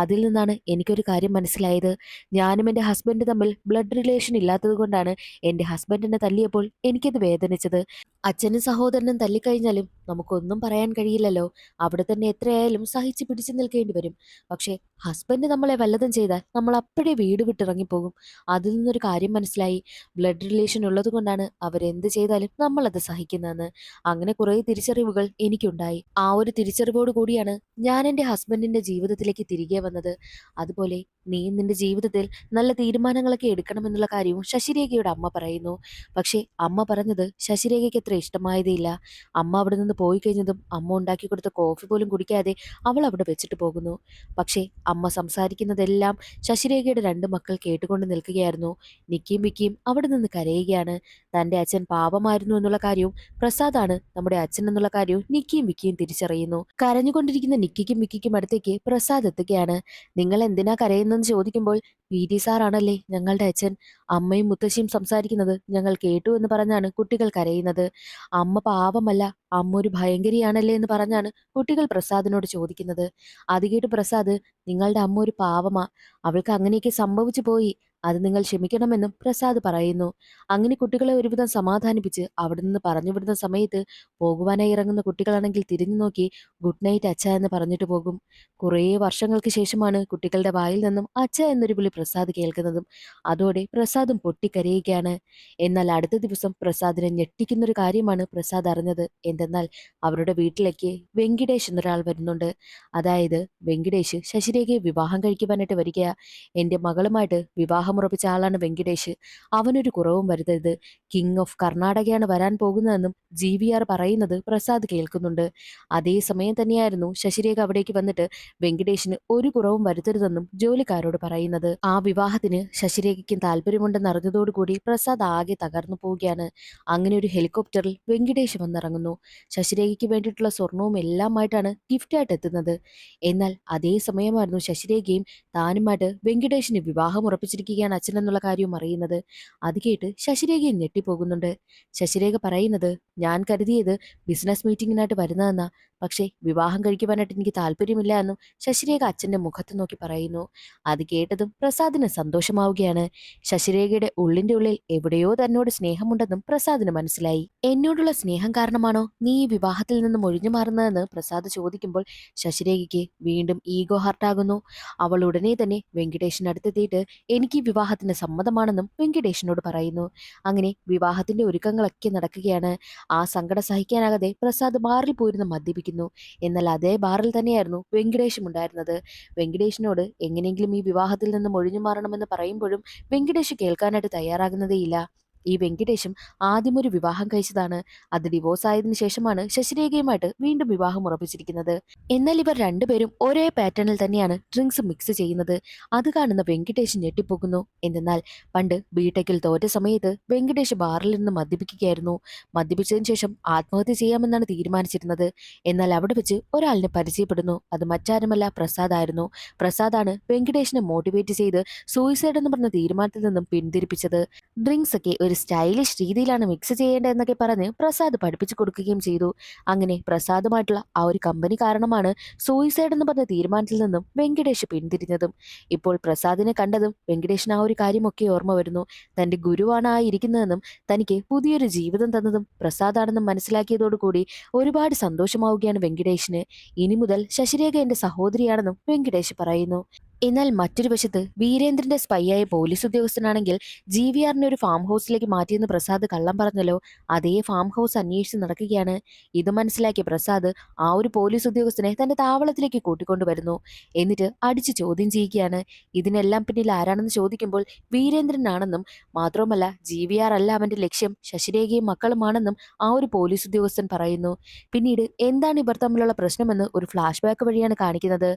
അതിൽ നിന്നാണ് എനിക്കൊരു കാര്യം മനസ്സിലായത്. ഞാനും എൻ്റെ ഹസ്ബൻഡ് തമ്മിൽ ബ്ലഡ് റിലേഷൻ ഇല്ലാത്തതുകൊണ്ടാണ് എൻ്റെ ഹസ്ബൻഡ് എന്നെ തല്ലിയപ്പോൾ എനിക്കത് വേദനിച്ചത്. അച്ഛനും സഹോദരനും തല്ലിക്കഴിഞ്ഞാലും നമുക്കൊന്നും പറയാൻ കഴിയില്ലല്ലോ. അവിടെ തന്നെ എത്രയായാലും സഹിച്ച് പിടിച്ചു നിൽക്കേണ്ടി വരും. പക്ഷേ ഹസ്ബൻഡ് നമ്മളെ വല്ലതും ചെയ്താൽ നമ്മൾ അപ്പോഴേ വീട് വിട്ടിറങ്ങിപ്പോകും. അതിൽ നിന്നൊരു കാര്യം മനസ്സിലായി. ബ്ലഡ് റിലേഷൻ ഉള്ളത് കൊണ്ടാണ് അവരെന്ത് ചെയ്താലും നമ്മളത് സഹിക്കുന്നതെന്ന്. അങ്ങനെ കുറേ തിരിച്ചറിവുകൾ എനിക്കുണ്ടായി. ആ ഒരു തിരിച്ചറിവോട് കൂടിയാണ് ഞാൻ എൻ്റെ ഹസ്ബൻഡിന്റെ ജീവിതത്തിലേക്ക് തിരികെ വന്നത്. അതുപോലെ നീ നിന്റെ ജീവിതത്തിൽ നല്ല തീരുമാനങ്ങളൊക്കെ എടുക്കണമെന്നുള്ള കാര്യവും ശശിരേഖയുടെ അമ്മ പറയുന്നു. പക്ഷേ അമ്മ പറഞ്ഞത് ശശിരേഖയ്ക്ക് അത്ര ഇഷ്ടമായതേയില്ല. അമ്മ അവിടെ നിന്ന് പോയി കഴിഞ്ഞതും അമ്മ ഉണ്ടാക്കി കൊടുത്ത കോഫി പോലും കുടിക്കാതെ അവൾ അവിടെ വെച്ചിട്ട് പോകുന്നു. പക്ഷേ അമ്മ സംസാരിക്കുന്നതെല്ലാം ശശിരേഖയുടെ രണ്ട് മക്കൾ കേട്ടുകൊണ്ട് നിൽക്കുകയായിരുന്നു. നിക്കിയും വിക്കിയും അവിടെ നിന്ന് കരയുകയാണ്. തന്റെ അച്ഛൻ പാപമായിരുന്നു എന്നുള്ള കാര്യവും പ്രസാദാണ് നമ്മുടെ അച്ഛൻ എന്നുള്ള കാര്യവും നിക്കിയും വിക്കിയും തിരിച്ചറിയുന്നു. കരഞ്ഞുകൊണ്ടിരിക്കുന്ന നിക്കിക്കും വിക്കിക്കും അടുത്തേക്ക് പ്രസാദ് എത്തുകയാണ്. നിങ്ങൾ എന്തിനാ കരയുന്നെന്ന് ചോദിക്കുമ്പോൾ പി ടി സാറാണല്ലേ ഞങ്ങളുടെ അച്ഛൻ. അമ്മയും മുത്തശ്ശിയും സംസാരിക്കുന്നത് ഞങ്ങൾ കേട്ടു എന്ന് പറഞ്ഞാണ് കുട്ടികൾ കരയുന്നത്. അമ്മ പാവമല്ല, അമ്മ ഒരു ഭയങ്കരിയാണല്ലേ എന്ന് പറഞ്ഞാണ് കുട്ടികൾ പ്രസാദിനോട് ചോദിക്കുന്നത്. അത് കേട്ട് പ്രസാദ്, നിങ്ങളുടെ അമ്മ ഒരു പാവമാ, അവൾക്ക് അങ്ങനെയൊക്കെ സംഭവിച്ചു പോയി, അത് നിങ്ങൾ ക്ഷമിക്കണമെന്നും പ്രസാദ് പറയുന്നു. അങ്ങനെ കുട്ടികളെ ഒരുവിധം സമാധാനിപ്പിച്ച് അവിടെ നിന്ന് പറഞ്ഞുവിടുന്ന സമയത്ത് പോകുവാനായി ഇറങ്ങുന്ന കുട്ടികളാണെങ്കിൽ തിരിഞ്ഞു നോക്കി ഗുഡ് നൈറ്റ് അച്ഛ എന്ന് പറഞ്ഞിട്ട് പോകും. കുറേ വർഷങ്ങൾക്ക് ശേഷമാണ് കുട്ടികളുടെ വായിൽ നിന്നും അച്ഛ എന്നൊരു വിളി പ്രസാദ് കേൾക്കുന്നതും. അതോടെ പ്രസാദും പൊട്ടിക്കരയുകയാണ്. എന്നാൽ അടുത്ത ദിവസം പ്രസാദിനെ ഞെട്ടിക്കുന്നൊരു കാര്യമാണ് പ്രസാദ് അറിഞ്ഞത്. എന്തെന്നാൽ അവരുടെ വീട്ടിലേക്ക് വെങ്കിടേഷ് എന്നൊരാൾ വരുന്നുണ്ട്. അതായത് വെങ്കിടേഷ് ശശിരേഖയെ വിവാഹം കഴിക്കുവാനായിട്ട് വരിക. എൻ്റെ മകളുമായിട്ട് വിവാഹമുറപ്പിച്ച ആളാണ് വെങ്കിടേഷ്. അവനൊരു കുറവും വരുത്തരുത്. കിങ് ഓഫ് കർണാടകയാണ് വരാൻ പോകുന്നതെന്നും GVR പറയുന്നത് പ്രസാദ് കേൾക്കുന്നുണ്ട്. അതേസമയം തന്നെയായിരുന്നു ശശിരേഖ അവിടേക്ക് വന്നിട്ട് വെങ്കിടേഷിന് ഒരു കുറവും വരുത്തരുതെന്നും ജോലിക്കാരോട് പറയുന്നത്. ആ വിവാഹത്തിന് ശശിരേഖയ്ക്കും താല്പര്യമുണ്ടെന്ന് അറിഞ്ഞതോടുകൂടി പ്രസാദ് ആകെ തകർന്നു പോവുകയാണ്. അങ്ങനെ ഒരു ഹെലികോപ്റ്ററിൽ വെങ്കിടേഷ് വന്നിറങ്ങുന്നു. ശശിരേഖയ്ക്ക് വേണ്ടിയിട്ടുള്ള സ്വർണവും എല്ലാമായിട്ടാണ് ഗിഫ്റ്റായിട്ട് എത്തുന്നത്. എന്നാൽ അതേ സമയമായിരുന്നു ശശിരേഖയും താനുമായിട്ട് വെങ്കിടേഷിന് വിവാഹം ഉറപ്പിച്ചിരിക്കുകയാണ് അച്ഛൻ എന്നുള്ള കാര്യവും അറിയുന്നത്. അത് കേട്ട് ശശിരേഖയും ഞെട്ടിപ്പോകുന്നുണ്ട്. ശശിരേഖ പറയുന്നത്, ഞാൻ കരുതിയത് ബിസിനസ് മീറ്റിങ്ങിനായിട്ട് വരുന്നതെന്നാ, പക്ഷേ വിവാഹം കഴിക്കുവാനായിട്ട് എനിക്ക് താല്പര്യമില്ല എന്നും ശശിരേഖ അച്ഛന്റെ മുഖത്ത് നോക്കി പറയുന്നു. അത് കേട്ടതും പ്രസാദിന് സന്തോഷമാവുകയാണ്. ശശിരേഖയുടെ ഉള്ളിന്റെ ഉള്ളിൽ എവിടെയോ തന്നോട് സ്നേഹമുണ്ടെന്നും പ്രസാദിന് മനസ്സിലായി. എന്നോടുള്ള സ്നേഹം കാരണമാണോ നീ ഈ വിവാഹത്തിൽ നിന്നും ഒഴിഞ്ഞു മാറുന്നതെന്ന് പ്രസാദ് ചോദിക്കുമ്പോൾ ശശിരേഖയ്ക്ക് വീണ്ടും ഈഗോ ഹർട്ടാകുന്നു. അവൾ ഉടനെ തന്നെ വെങ്കിടേഷിന് അടുത്തെത്തിയിട്ട് എനിക്ക് ഈ വിവാഹത്തിന് സമ്മതമാണെന്നും വെങ്കിടേഷിനോട് പറയുന്നു. അങ്ങനെ വിവാഹത്തിന്റെ ഒരുക്കങ്ങളൊക്കെ നടക്കുകയാണ്. ആ സങ്കടം സഹിക്കാനാകാതെ പ്രസാദ് ബാറിൽ പോയിരുന്ന് മദ്യപിക്കുന്നു. എന്നാൽ അതേ ബാറിൽ തന്നെയായിരുന്നു വെങ്കിടേഷും ഉണ്ടായിരുന്നത്. വെങ്കിടേഷിനോട് എങ്ങനെയെങ്കിലും ഈ വിവാഹത്തിൽ നിന്നും ഒഴിഞ്ഞു മാറണമെന്ന് പറയുമ്പോഴും വെങ്കിടേഷ് കേൾക്കാനായിട്ട് തയ്യാറാകുന്നതേയില്ല. ഈ വെങ്കിടേഷും ആദ്യം ഒരു വിവാഹം കഴിച്ചതാണ്. അത് ഡിവോഴ്സ് ആയതിനു ശേഷമാണ് ശശിരേഖയുമായിട്ട് വീണ്ടും വിവാഹം ഉറപ്പിച്ചിരിക്കുന്നത്. എന്നാൽ ഇവർ രണ്ടുപേരും ഒരേ പാറ്റേണിൽ തന്നെയാണ് ഡ്രിങ്ക്സ് മിക്സ് ചെയ്യുന്നത്. അത് കാണുന്ന വെങ്കിടേഷ് ഞെട്ടിപ്പോകുന്നു. എന്തെന്നാൽ പണ്ട് ബിടെക്കിൽ തോറ്റ സമയത്ത് വെങ്കിടേഷ് ബാറിൽ നിന്ന് മദ്യപിക്കുകയായിരുന്നു. മദ്യപിച്ചതിന് ശേഷം ആത്മഹത്യ ചെയ്യാമെന്നാണ് തീരുമാനിച്ചിരുന്നത്. എന്നാൽ അവിടെ വെച്ച് ഒരാളിനെ പരിചയപ്പെടുന്നു. അത് മറ്റാരുമല്ല, പ്രസാദായിരുന്നു. പ്രസാദാണ് വെങ്കിടേഷിനെ മോട്ടിവേറ്റ് ചെയ്ത് സൂയിസൈഡ് എന്ന് പറഞ്ഞ തീരുമാനത്തിൽ നിന്നും പിന്തിരിപ്പിച്ചത്. ഡ്രിങ്ക്സ് ഒക്കെ ഒരു സ്റ്റൈലിഷ് രീതിയിലാണ് മിക്സ് ചെയ്യേണ്ടതെന്നൊക്കെ പറഞ്ഞ് പ്രസാദ് പഠിപ്പിച്ചു കൊടുക്കുകയും ചെയ്തു. അങ്ങനെ പ്രസാദുമായിട്ടുള്ള ആ ഒരു കമ്പനി കാരണമാണ് സൂയിസൈഡ് എന്ന് പറഞ്ഞ തീരുമാനത്തിൽ നിന്നും വെങ്കിടേഷ് പിന്തിരിഞ്ഞതും. ഇപ്പോൾ പ്രസാദിനെ കണ്ടതും വെങ്കിടേഷിന് ആ ഒരു കാര്യമൊക്കെ ഓർമ്മ വരുന്നു. തന്റെ ഗുരുവാണ് ആ ഇരിക്കുന്നതെന്നും തനിക്ക് പുതിയൊരു ജീവിതം തന്നതും പ്രസാദാണെന്നും മനസ്സിലാക്കിയതോടുകൂടി ഒരുപാട് സന്തോഷമാവുകയാണ് വെങ്കിടേഷിന്. ഇനി മുതൽ ശശിരേഖ എന്റെ സഹോദരിയാണെന്നും വെങ്കിടേഷ് പറയുന്നു. എന്നാൽ മറ്റൊരു വശത്ത് വീരേന്ദ്രന്റെ സ്പൈയായ പോലീസ് ഉദ്യോഗസ്ഥനാണെങ്കിൽ GVRനെ ഒരു ഫാം ഹൗസിലേക്ക് മാറ്റിയെന്ന് പ്രസാദ് കള്ളം പറഞ്ഞല്ലോ. അതേ ഫാം ഹൗസ് അന്വേഷിച്ച് നടക്കുകയാണ്. ഇത് മനസ്സിലാക്കിയ പ്രസാദ് ആ ഒരു പോലീസ് ഉദ്യോഗസ്ഥനെ തന്റെ താവളത്തിലേക്ക് കൂട്ടിക്കൊണ്ടുവരുന്നു. എന്നിട്ട് അടിച്ച് ചോദ്യം ചെയ്യുകയാണ്. ഇതിനെല്ലാം പിന്നിൽ ആരാണെന്ന് ചോദിക്കുമ്പോൾ വീരേന്ദ്രനാണെന്നും മാത്രവുമല്ല GVR അല്ല അവന്റെ ലക്ഷ്യം, ശശിരേഖയും മക്കളുമാണെന്നും ആ ഒരു പോലീസ് ഉദ്യോഗസ്ഥൻ പറയുന്നു. പിന്നീട് എന്താണ് ഇവർ തമ്മിലുള്ള പ്രശ്നമെന്ന് ഒരു ഫ്ലാഷ് ബാക്ക് വഴിയാണ് കാണിക്കുന്നത്.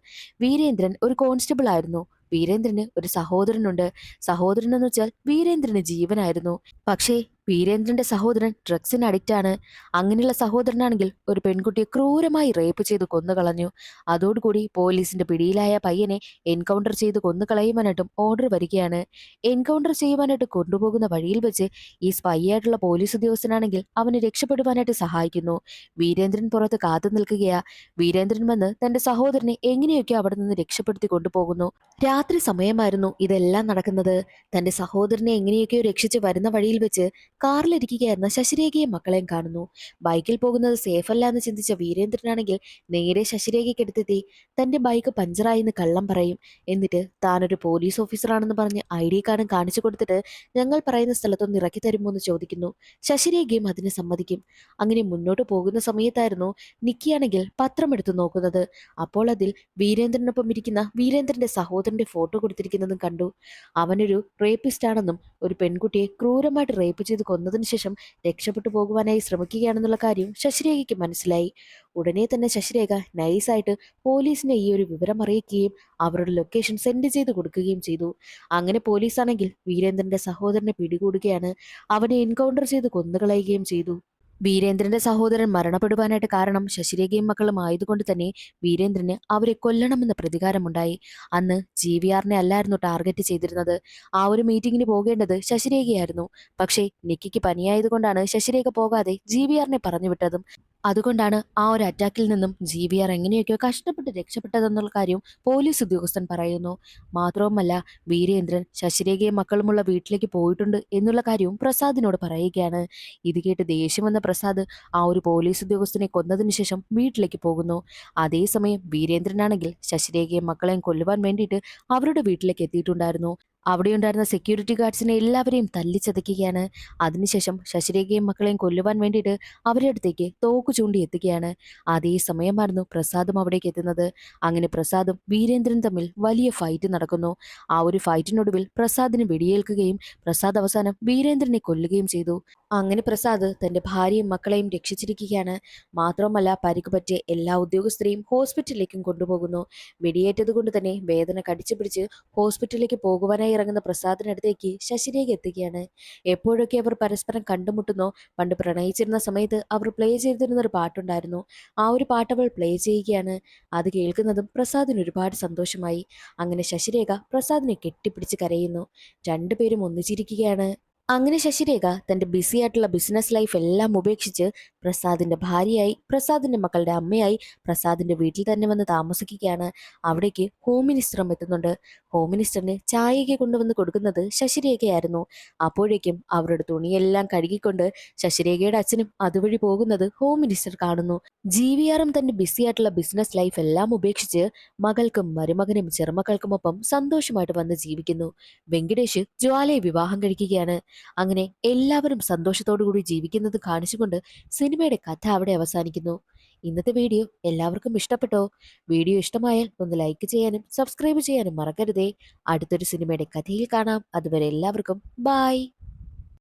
വീരേന്ദ്രൻ ഒരു കോൺസ്റ്റബിൾ ആയിരുന്നു. വീരേന്ദ്രന് ഒരു സഹോദരനുണ്ട്. സഹോദരൻ എന്ന് വെച്ചാൽ വീരേന്ദ്രന് ജീവനായിരുന്നു. പക്ഷേ വീരേന്ദ്രന്റെ സഹോദരൻ ഡ്രഗ്സിന് അഡിക്റ്റ് ആണ്. അങ്ങനെയുള്ള സഹോദരനാണെങ്കിൽ ഒരു പെൺകുട്ടിയെ ക്രൂരമായി റേപ്പ് ചെയ്ത് കൊന്നുകളഞ്ഞു. അതോടുകൂടി പോലീസിന്റെ പിടിയിലായ പയ്യനെ എൻകൗണ്ടർ ചെയ്ത് കൊന്നുകളയുവാനായിട്ടും ഓർഡർ വരികയാണ്. എൻകൗണ്ടർ ചെയ്യുവാനായിട്ട് കൊണ്ടുപോകുന്ന വഴിയിൽ വെച്ച് ഈ സ്പൈ ആയിട്ടുള്ള പോലീസ് ഉദ്യോഗസ്ഥനാണെങ്കിൽ അവനെ രക്ഷപ്പെടുവാനായിട്ട് സഹായിക്കുന്നു. വീരേന്ദ്രൻ പുറത്ത് കാത്തു നിൽക്കുകയാ. വീരേന്ദ്രൻ വന്ന് തന്റെ സഹോദരനെ എങ്ങനെയൊക്കെ അവിടെ നിന്ന് രക്ഷപ്പെടുത്തി കൊണ്ടുപോകുന്നു. രാത്രി സമയമായിരുന്നു ഇതെല്ലാം നടക്കുന്നത്. തന്റെ സഹോദരനെ എങ്ങനെയൊക്കെയോ രക്ഷിച്ച് വരുന്ന വഴിയിൽ വെച്ച് കാറിലിരിക്കുകയായിരുന്ന ശശിരേഖയും മക്കളെയും കാണുന്നു. ബൈക്കിൽ പോകുന്നത് സേഫ് അല്ല എന്ന് ചിന്തിച്ച വീരേന്ദ്രനാണെങ്കിൽ നേരെ ശശിരേഖയ്ക്കടുത്തെത്തി തന്റെ ബൈക്ക് പഞ്ചറായി എന്ന് കള്ളം പറയും. എന്നിട്ട് താനൊരു പോലീസ് ഓഫീസറാണെന്ന് പറഞ്ഞ് ID കാർഡും കാണിച്ചു കൊടുത്തിട്ട് ഞങ്ങൾ പറയുന്ന സ്ഥലത്തൊന്ന് ഇറക്കി തരുമോ എന്ന് ചോദിക്കുന്നു. ശശിരേഖയും അതിന് സമ്മതിക്കും. അങ്ങനെ മുന്നോട്ട് പോകുന്ന സമയത്തായിരുന്നു നിക്കിയാണെങ്കിൽ പത്രം എടുത്തു നോക്കുന്നത്. അപ്പോൾ അതിൽ വീരേന്ദ്രനൊപ്പം ഇരിക്കുന്ന വീരേന്ദ്രന്റെ സഹോദരന്റെ ഫോട്ടോ കൊടുത്തിരിക്കുന്നതും കണ്ടു. അവനൊരു റേപ്പിസ്റ്റ് ആണെന്നും ഒരു പെൺകുട്ടിയെ ക്രൂരമായിട്ട് റേപ്പ് ചെയ്ത് കൊന്നതിന് ശേഷം രക്ഷപ്പെട്ടു പോകുവാനായി ശ്രമിക്കുകയാണെന്നുള്ള കാര്യം ശശിരേഖയ്ക്ക് മനസ്സിലായി. ഉടനെ തന്നെ ശശിരേഖ നൈസായിട്ട് പോലീസിനെ ഈ ഒരു വിവരം അറിയിക്കുകയും അവരുടെ ലൊക്കേഷൻ സെൻഡ് ചെയ്ത് കൊടുക്കുകയും ചെയ്തു. അങ്ങനെ പോലീസാണെങ്കിൽ വീരേന്ദ്രന്റെ സഹോദരനെ പിടികൂടുകയാണ്. അവനെ എൻകൗണ്ടർ ചെയ്ത് കൊന്നുകളയുകയും ചെയ്തു. വീരേന്ദ്രന്റെ സഹോദരൻ മരണപ്പെടുവാനായിട്ട് കാരണം ശശിരേഖയും മക്കളും ആയതുകൊണ്ട് തന്നെ വീരേന്ദ്രന് അവരെ കൊല്ലണമെന്ന പ്രതികാരമുണ്ടായി. അന്ന് GVRനെ അല്ലായിരുന്നു ടാർഗറ്റ് ചെയ്തിരുന്നത്. ആ ഒരു മീറ്റിംഗിന് പോകേണ്ടത് ശശിരേഖയായിരുന്നു. പക്ഷേ നിക്കിക്ക് പനിയായതുകൊണ്ടാണ് ശശിരേഖ പോകാതെ GVRനെ പറഞ്ഞുവിട്ടതും. അതുകൊണ്ടാണ് ആ ഒരു അറ്റാക്കിൽ നിന്നും GVR എങ്ങനെയൊക്കെയോ കഷ്ടപ്പെട്ട് രക്ഷപ്പെട്ടതെന്നുള്ള കാര്യം പോലീസ് ഉദ്യോഗസ്ഥൻ പറയുന്നു. മാത്രവുമല്ല, വീരേന്ദ്രൻ ശശിരേഖയും മക്കളുമുള്ള വീട്ടിലേക്ക് പോയിട്ടുണ്ട് എന്നുള്ള കാര്യവും പ്രസാദിനോട് പറയുകയാണ്. ഇത് കേട്ട് ദേഷ്യം വന്ന പ്രസാദ് ആ ഒരു പോലീസ് ഉദ്യോഗസ്ഥനെ കൊന്നതിനു ശേഷം വീട്ടിലേക്ക് പോകുന്നു. അതേസമയം വീരേന്ദ്രനാണെങ്കിൽ ശശിരേഖയും മക്കളെയും കൊല്ലുവാൻ വേണ്ടിയിട്ട് അവരുടെ വീട്ടിലേക്ക് എത്തിയിട്ടുണ്ടായിരുന്നു. അവിടെയുണ്ടായിരുന്ന സെക്യൂരിറ്റി ഗാർഡ്സിനെ എല്ലാവരെയും തല്ലിച്ചതയ്ക്കുകയാണ്. അതിനുശേഷം ശശിരേഖയും മക്കളെയും കൊല്ലുവാൻ വേണ്ടിയിട്ട് അവരുടെ അടുത്തേക്ക് തോക്ക് ചൂണ്ടി എത്തുകയാണ്. അതേ സമയമായിരുന്നു പ്രസാദും അവിടേക്ക് എത്തുന്നത്. അങ്ങനെ പ്രസാദും വീരേന്ദ്രനും തമ്മിൽ വലിയ ഫൈറ്റ് നടക്കുന്നു. ആ ഒരു ഫൈറ്റിനൊടുവിൽ പ്രസാദിന് വെടിയേൽക്കുകയും പ്രസാദ് അവസാനം വീരേന്ദ്രനെ കൊല്ലുകയും ചെയ്തു. അങ്ങനെ പ്രസാദ് തന്റെ ഭാര്യയും മക്കളെയും രക്ഷിച്ചിരിക്കുകയാണ്. മാത്രമല്ല, പരിക്ക് പറ്റിയ എല്ലാ ഉദ്യോഗസ്ഥരെയും ഹോസ്പിറ്റലിലേക്കും കൊണ്ടുപോകുന്നു. വെടിയേറ്റത് കൊണ്ട് തന്നെ വേദന കടിച്ചു പിടിച്ച് ഹോസ്പിറ്റലിലേക്ക് പോകുവാനായി ഇറങ്ങുന്ന പ്രസാദിനടുത്തേക്ക് ശശിരേഖ എത്തുകയാണ്. എപ്പോഴൊക്കെ അവർ പരസ്പരം കണ്ടുമുട്ടുന്നോ, പണ്ട് പ്രണയിച്ചിരുന്ന സമയത്ത് അവർ പ്ലേ ചെയ്തിരുന്ന ഒരു പാട്ടുണ്ടായിരുന്നു. ആ ഒരു പാട്ട് അവൾ പ്ലേ ചെയ്യുകയാണ്. അത് കേൾക്കുന്നതും പ്രസാദിന് ഒരുപാട് സന്തോഷമായി. അങ്ങനെ ശശിരേഖ പ്രസാദിനെ കെട്ടിപ്പിടിച്ച് കരയുന്നു. രണ്ടുപേരും ഒന്നിച്ചിരിക്കുകയാണ്. അങ്ങനെ ശശിരേഖ തന്റെ ബിസി ആയിട്ടുള്ള ബിസിനസ് ലൈഫ് എല്ലാം ഉപേക്ഷിച്ച് പ്രസാദിന്റെ ഭാര്യയായി, പ്രസാദിന്റെ മക്കളുടെ അമ്മയായി പ്രസാദിന്റെ വീട്ടിൽ തന്നെ വന്ന് താമസിക്കുകയാണ്. അവിടേക്ക് ഹോം മിനിസ്റ്ററും എത്തുന്നുണ്ട്. ഹോം മിനിസ്റ്ററിന് ചായയൊക്കെ കൊണ്ടുവന്ന് കൊടുക്കുന്നത് ശശിരേഖയായിരുന്നു. അപ്പോഴേക്കും അവരുടെ തുണിയെല്ലാം കഴുകിക്കൊണ്ട് ശശിരേഖയുടെ അച്ഛനും അതുവഴി പോകുന്നത് ഹോം മിനിസ്റ്റർ കാണുന്നു. GVRും തന്റെ ബിസി ആയിട്ടുള്ള ബിസിനസ് ലൈഫ് എല്ലാം ഉപേക്ഷിച്ച് മകൾക്കും മരുമകനും ചെറുമക്കൾക്കുമൊപ്പം സന്തോഷമായിട്ട് വന്ന് ജീവിക്കുന്നു. വെങ്കിടേഷ് ജ്വാലയെ വിവാഹം കഴിക്കുകയാണ്. അങ്ങനെ എല്ലാവരും സന്തോഷത്തോടു കൂടി ജീവിക്കുന്നത് കാണിച്ചുകൊണ്ട് സിനിമയുടെ കഥ അവിടെ അവസാനിക്കുന്നു. ഇന്നത്തെ വീഡിയോ എല്ലാവർക്കും ഇഷ്ടപ്പെട്ടോ? വീഡിയോ ഇഷ്ടമായാൽ ഒന്ന് ലൈക്ക് ചെയ്യാനും സബ്സ്ക്രൈബ് ചെയ്യാനും മറക്കരുതേ. അടുത്തൊരു സിനിമയുടെ കഥയിൽ കാണാം. അതുവരെ എല്ലാവർക്കും ബൈ.